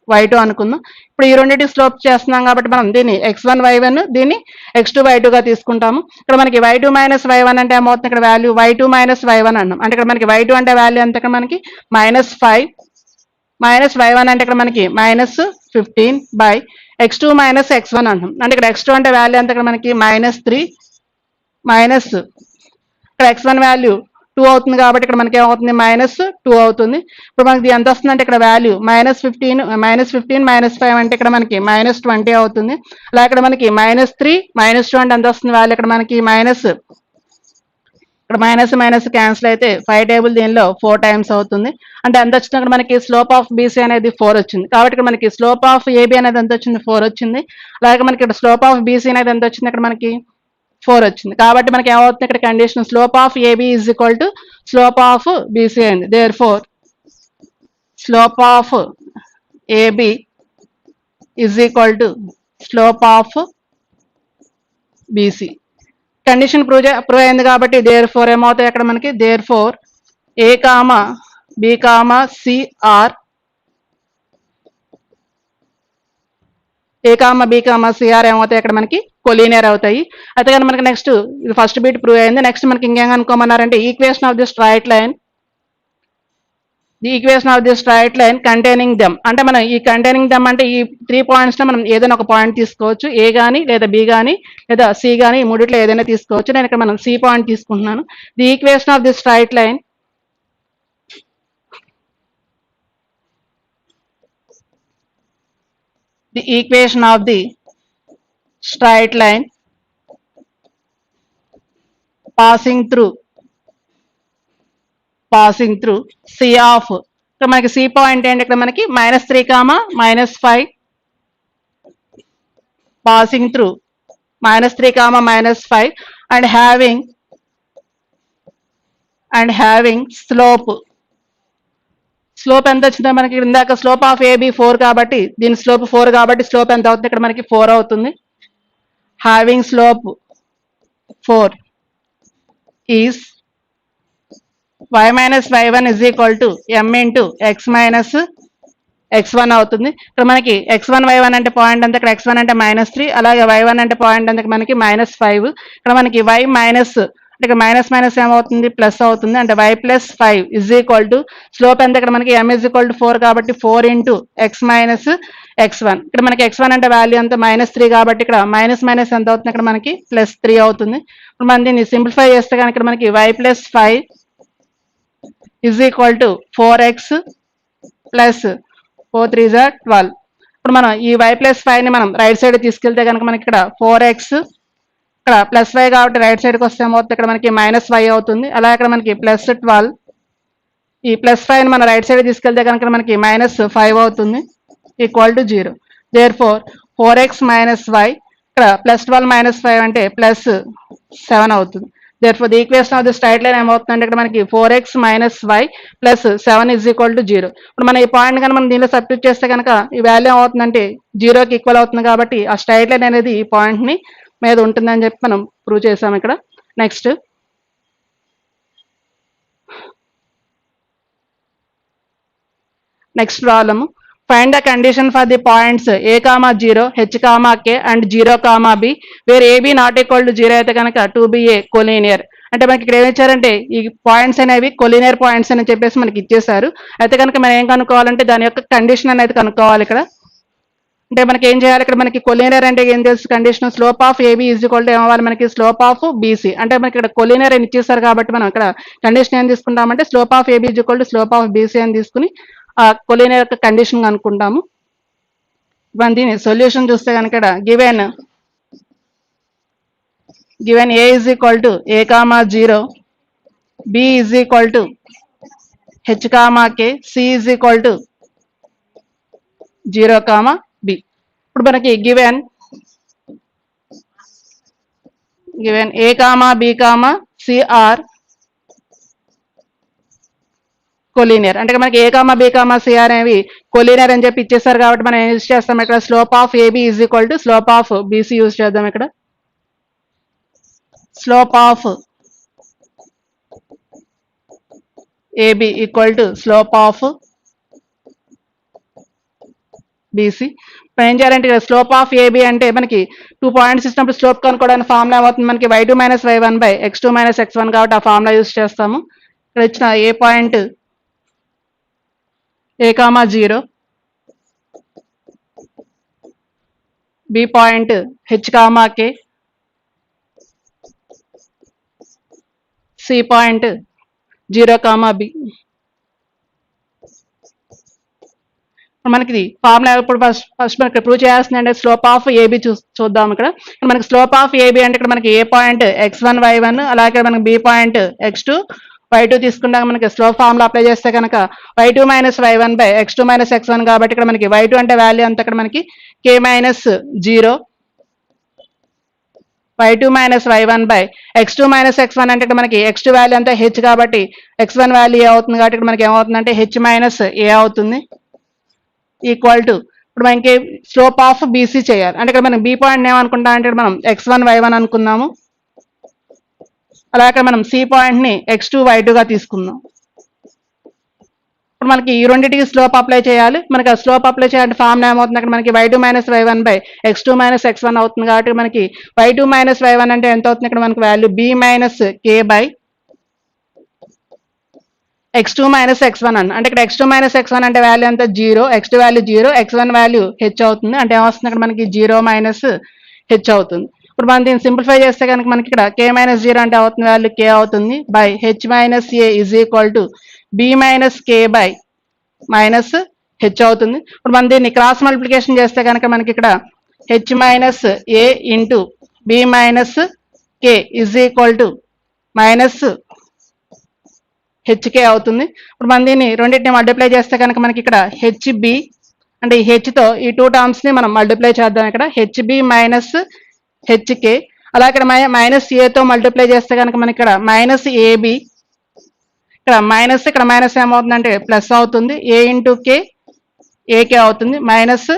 y2 అనుకుందాం. ఇప్పుడు ఈ రెండింటికి స్లోప్ చేస్తున్నాం కాబట్టి మనం దీన్ని x1 y1 దీన్ని x2 y2 గా తీసుకుంటాము. ఇక్కడ మనకి y2 మైనస్ y1 అంటే ఏమవుతుంది, ఇక్కడ వాల్యూ y2 మైనస్ y1 అన్నాం. అంటే ఇక్కడ మనకి y2 అంటే వాల్యూ ఎంత, ఇక్కడ మనకి -5 మైనస్ y1 అంటే ఇక్కడ మనకి -15 బై x2 మైనస్ x1 అంటాం. అంటే ఇక్కడ x2 అంటే వాల్యూ ఎంత, ఇక్కడ మనకి -3 మైనస్ ఇక్కడ x1 వాల్యూ 2 అవుతుంది కాబట్టి ఇక్కడ మనకి ఏమవుతుంది -2 అవుతుంది. ఇప్పుడు మనకి ఎంత వస్తుంది అంటే ఇక్కడ వాల్యూ -15 -5 అంటే ఇక్కడ మనకి -20 అవుతుంది. అలా ఇక్కడ మనకి -3 -2 అంటే ఎంత వస్తుంది వాల్యూ, ఇక్కడ మనకి ఇక్కడ మైనస్ క్యాన్సిల్ అయితే 5 టేబుల్ దీనిలో 4 టైమ్స్ అవుతుంది. అంటే ఎంత వచ్చింది, అక్కడ మనకి స్లోప్ ఆఫ్ బీసీ అనేది 4 వచ్చింది. కాబట్టి ఇక్కడ మనకి స్లోప్ ఆఫ్ ఏబి అనేది ఎంత వచ్చింది, 4 వచ్చింది. అలాగే మనకి ఇక్కడ స్లోప్ ఆఫ్ బీసీ అనేది ఎంత వచ్చింది, ఇక్కడ మనకి 4 వచ్చింది. కాబట్టి మనకి ఏమవుతుంది, ఇక్కడ condition slope of AB is equal to slope of BC అయింది. Therefore slope of AB is equal to slope of BC. Condition prove అయింది కాబట్టి దేర్ ఫోర్ ఏమవుతాయి, అక్కడ మనకి therefore A comma B comma C are ఏమవుతాయి, అక్కడ మనకి collinear అవుతాయి. అయితే కానీ మనకి నెక్స్ట్ ఇది ఫస్ట్ బీట్ ప్రూవ్ అయింది. నెక్స్ట్ మనకి ఇంకేం అనుకోమన్నారంటే equation of the straight line containing them. అంటే మనం ఈ కంటైనింగ్ దెమ్ అంటే ఈ 3 పాయింట్స్ లో మనం ఏదైనా ఒక పాయింట్ తీసుకోవచ్చు, ఏ గానీ లేదా బి గానీ లేదా సి గానీ, ఈ మూడిట్లో ఏదైనా తీసుకోవచ్చు. నేను ఇక్కడ మనం సి పాయింట్ తీసుకుంటున్నాను. The equation of the straight line passing through C of ఇక్కడ మనకి సి పాయింట్ ఏంటి, ఇక్కడ మనకి -3, -5 passing through -3, -5 and having slope ఎంత వచ్చిందో మనకి ఇందాక స్లోప్ ఆఫ్ ఏబి 4 కాబట్టి దీని స్లోప్ 4 కాబట్టి స్లోప్ ఎంత అవుతుంది ఇక్కడ మనకి 4 అవుతుంది. Having slope 4 is y minus y1 is equal to m into x minus x1 అవుతుంది. ఇక్కడ మనకి x1 y1 అంటే పాయింట్ అంతా ఇక్కడ x1 అంటే -3, అలాగే y1 అంటే పాయింట్ అంతా మనకి -5. ఇక్కడ మనకి y మైనస్ అంటే మైనస్ మైనస్ ఏమవుతుంది ప్లస్ అవుతుంది, అంటే y plus 5 is equal to slope ఎంత ఇక్కడ మనకి m ఇజ్ ఈక్వల్ టు 4 కాబట్టి 4 ఇంటూ x మైనస్ x1. ఇక్కడ మనకి x1 అంటే వాల్యూ అంతా -3 కాబట్టి ఇక్కడ మైనస్ మైనస్ ఎంత అవుతుంది ఇక్కడ మనకి +3 అవుతుంది. ఇప్పుడు మనం దీన్ని సింప్లిఫై చేస్తే కనుక ఇక్కడ మనకి y plus 5 is equal to 4x plus 4 3 12. ఇప్పుడు మనం ఈ y ప్లస్ 5ని మనం రైట్ సైడ్ తీసుకెళ్తే కనుక మనకి ఇక్కడ 4x ఇక్కడ ప్లస్ 5 కాబట్టి రైట్ సైడ్కి వస్తే ఏమవుతుంది ఇక్కడ మనకి -y అవుతుంది. అలాగే ఇక్కడ మనకి +12, ఈ +5ని మనం రైట్ సైడ్ తీసుకెళ్తే కనుక మనకి -5 అవుతుంది equal to 0. Therefore 4x minus y ఇక్కడ +12 -5 అంటే +7 అవుతుంది. Therefore, the equation of the straight line ఏమవుతుందంటే ఇక్కడ మనకి 4x minus y plus 7 is equal to 0. ఇప్పుడు మనం ఈ పాయింట్ కనుక మనం దీనిలో సబ్స్టిట్యూట్ చేస్తే కనుక ఈ వాల్యూ ఏమవుతుందంటే 0కి ఈక్వల్ అవుతుంది కాబట్టి ఆ స్ట్రైట్ లైన్ అనేది ఈ పాయింట్ ని మీద ఉంటుందని చెప్పి మనం ప్రూవ్ చేసాం ఇక్కడ. Next problem. Find the condition for the points a, 0, h, k and 0, b where ab not equal to 0 అయితే కనుక 2ba కొలీనియర్. అంటే మనకి ఇక్కడ ఏమి ఇచ్చారంటే ఈ పాయింట్స్ అనేవి కొలీనియర్ పాయింట్స్ అని చెప్పేసి మనకి ఇచ్చేసారు. అయితే కనుక మనం ఏం కనుక్కోవాలంటే దాని యొక్క కండిషన్ అనేది కనుక్కోవాలి ఇక్కడ. అంటే మనకి ఏం చేయాలి ఇక్కడ మనకి కొలీనియర్ అంటే ఏం తెలుసు condition, slope of AB is equal to ఏమవ్వాలి మనకి స్లోప్ ఆఫ్ బీసీ. అంటే మనకి ఇక్కడ కొలీనియర్ అని ఇచ్చేసారు కాబట్టి మనం ఇక్కడ కండిషన్ ఏం తీసుకుంటామంటే slope of AB is equal to slope of BC అని తీసుకుని ఆ కొలీనియర్ యొక్క కండిషన్ అనుకుంటాము. మనం దీని సొల్యూషన్ చూస్తే కనుక ఇక్కడ given A is equal to a, 0, b is equal to h, k, c is equal to 0, b. ఇప్పుడు మనకి given a, b, c are collinear. అంటే మనకి a, b, c అనేవి కొలీనియర్ అని చెప్పి ఇచ్చేసారు కాబట్టి మనం ఏం యూజ్ చేస్తాం ఇక్కడ slope of AB is equal to slope of BC use చేద్దాం. ఇక్కడ slope of AB equal to slope of BC. ఇప్పుడు ఏం చేయాలంటే ఇక్కడ స్లోప్ ఆఫ్ ఏబి అంటే మనకి 2 పాయింట్స్ ఇచ్చినప్పుడు స్లోప్ కనుక్కోవడానికి ఫార్ములా ఏమవుతుంది మనకి y2 minus y1 by x2 minus x1 కాబట్టి ఆ ఫార్ములా యూజ్ చేస్తాము. ఇక్కడ ఇచ్చిన A point a, 0, b point h, k, c point 0, b. మనకి ఫార్ములా ఇప్పుడు ఫస్ట్ మనకి ప్రూవ్ చేయాల్సింది అంటే స్లోప్ ఆఫ్ ఏబి చూద్దాం. ఇక్కడ మనకి స్లోప్ ఆఫ్ ఏబి అంటే ఇక్కడ మనకి ఏ పాయింట్ x1 y1 అలాగే మనకి బి పాయింట్ x2 y2 తీసుకుంటాక మనకి స్లోప్ ఫార్ములా అప్లై చేస్తే కనుక y2 minus y1 by x2 minus x1 కాబట్టి ఇక్కడ మనకి y2 అంటే వాల్యూ అంతా ఇక్కడ మనకి k minus 0, y2 minus y1 by x2 minus x1 అంటే ఇక్కడ మనకి x2 వాల్యూ అంతా h కాబట్టి x1 వాల్యూ ఏ అవుతుంది కాబట్టి ఇక్కడ మనకి ఏమవుతుందంటే h మైనస్ ఏ అవుతుంది ఈక్వల్ టు ఇప్పుడు మనకి స్లోప్ ఆఫ్ బీసీ చేయాలి. అంటే ఇక్కడ మనం బి పాయింట్ ఏమనుకుంటాం అంటే మనం x1 y1 అనుకుందాము, అలాగే మనం సి పాయింట్ ని x2 y2 గా తీసుకుందాం. ఇప్పుడు మనకి ఈ రెండింటికి స్లోప్ అప్లై చేయాలి. మనకి ఆ స్లోప్ అప్లై చేయాలంటే ఫార్ములా ఏమవుతుంది అక్కడ మనకి y2 minus y1 by x2 minus x1 అవుతుంది కాబట్టి మనకి y2 మైనస్ y1 అంటే ఎంత అవుతుంది ఇక్కడ మనకి value b minus k by x2 minus x1 అన్న. అంటే ఇక్కడ x2 మైనస్ x1 అంటే వాల్యూ అంతా 0, x2 value 0, x1 value h అవుతుంది. అంటే ఏమొస్తుంది ఇక్కడ మనకి 0 మైనస్ h అవుతుంది. ఇప్పుడు మనం దీన్ని సింప్లిఫై చేస్తే కనుక మనకి ఇక్కడ k మైనస్ 0 అంటే అవుతుంది వాల్యూ k అవుతుంది by h minus a is equal to b minus k by minus h అవుతుంది. ఇప్పుడు మనం దీన్ని క్రాస్ మల్టిప్లికేషన్ చేస్తే కనుక మనకి ఇక్కడ h minus a into b minus k is equal to minus hk అవుతుంది. ఇప్పుడు మనం దీన్ని రెండింటిని మల్టిప్లై చేస్తే కనుక మనకి ఇక్కడ hb అంటే ఈ హెచ్తో ఈ టూ టర్మ్స్ని మనం మల్టిప్లై చేద్దాం. ఇక్కడ హెచ్బి మైనస్ హెచ్కే, అలా ఇక్కడ మైనస్ ఏతో మల్టిప్లై చేస్తే కనుక మనకి ఇక్కడ మైనస్ ఏబి, ఇక్కడ మైనస్ ఏమవుతుందంటే ప్లస్ అవుతుంది, ఏ ఇంటూ కే ఏకే అవుతుంది, మైనస్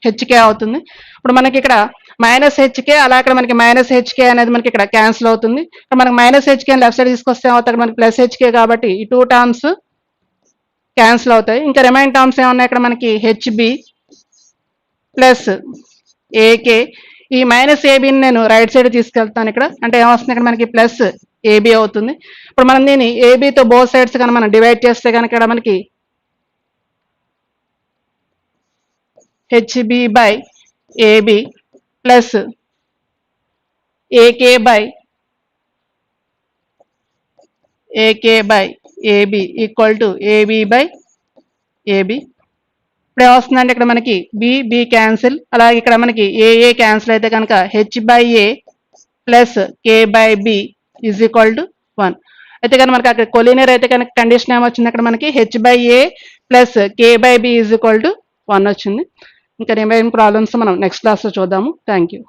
హెచ్కే అవుతుంది. ఇప్పుడు మనకి ఇక్కడ మైనస్ హెచ్కే, అలా ఇక్కడ మనకి మైనస్ హెచ్కే అనేది మనకి ఇక్కడ క్యాన్సిల్ అవుతుంది. ఇక్కడ మనకి మైనస్ హెచ్కే లెఫ్ట్ సైడ్ తీసుకొస్తే ఏమవుతుంది, మనకి ప్లస్ హెచ్కే, కాబట్టి ఈ టూ టర్మ్స్ క్యాన్సిల్ అవుతాయి. ఇంకా రిమైన్ టర్మ్స్ ఏమన్నాయి ఇక్కడ మనకి హెచ్బి ప్లస్ ఏకే, ఈ మైనస్ ఏబిని నేను రైట్ సైడ్ తీసుకెళ్తాను. ఇక్కడ అంటే ఏమొస్తుంది, ఇక్కడ మనకి ప్లస్ ఏబి అవుతుంది. ఇప్పుడు మనం దీన్ని ఏబితో బోత్ సైడ్స్ కనుక మనం డివైడ్ చేస్తే కనుక ఇక్కడ మనకి HB by AB plus AK by AB equal to AB by AB. ఇప్పుడు ఏమొస్తుందంటే ఇక్కడ మనకి బి క్యాన్సిల్, అలాగే ఇక్కడ మనకి ఏ క్యాన్సిల్ అయితే కనుక H by A plus K by B is equal to 1. అయితే కనుక మనకి అక్కడ కొలీనియర్ అయితే కనుక కండిషన్ ఏమొచ్చింది, అక్కడ మనకి H by A plus K by B is equal to 1 వచ్చింది. ఇంకా రిమైనింగ్ ప్రాబ్లమ్స్ మనం నెక్స్ట్ క్లాస్లో చూద్దాము. Thank you.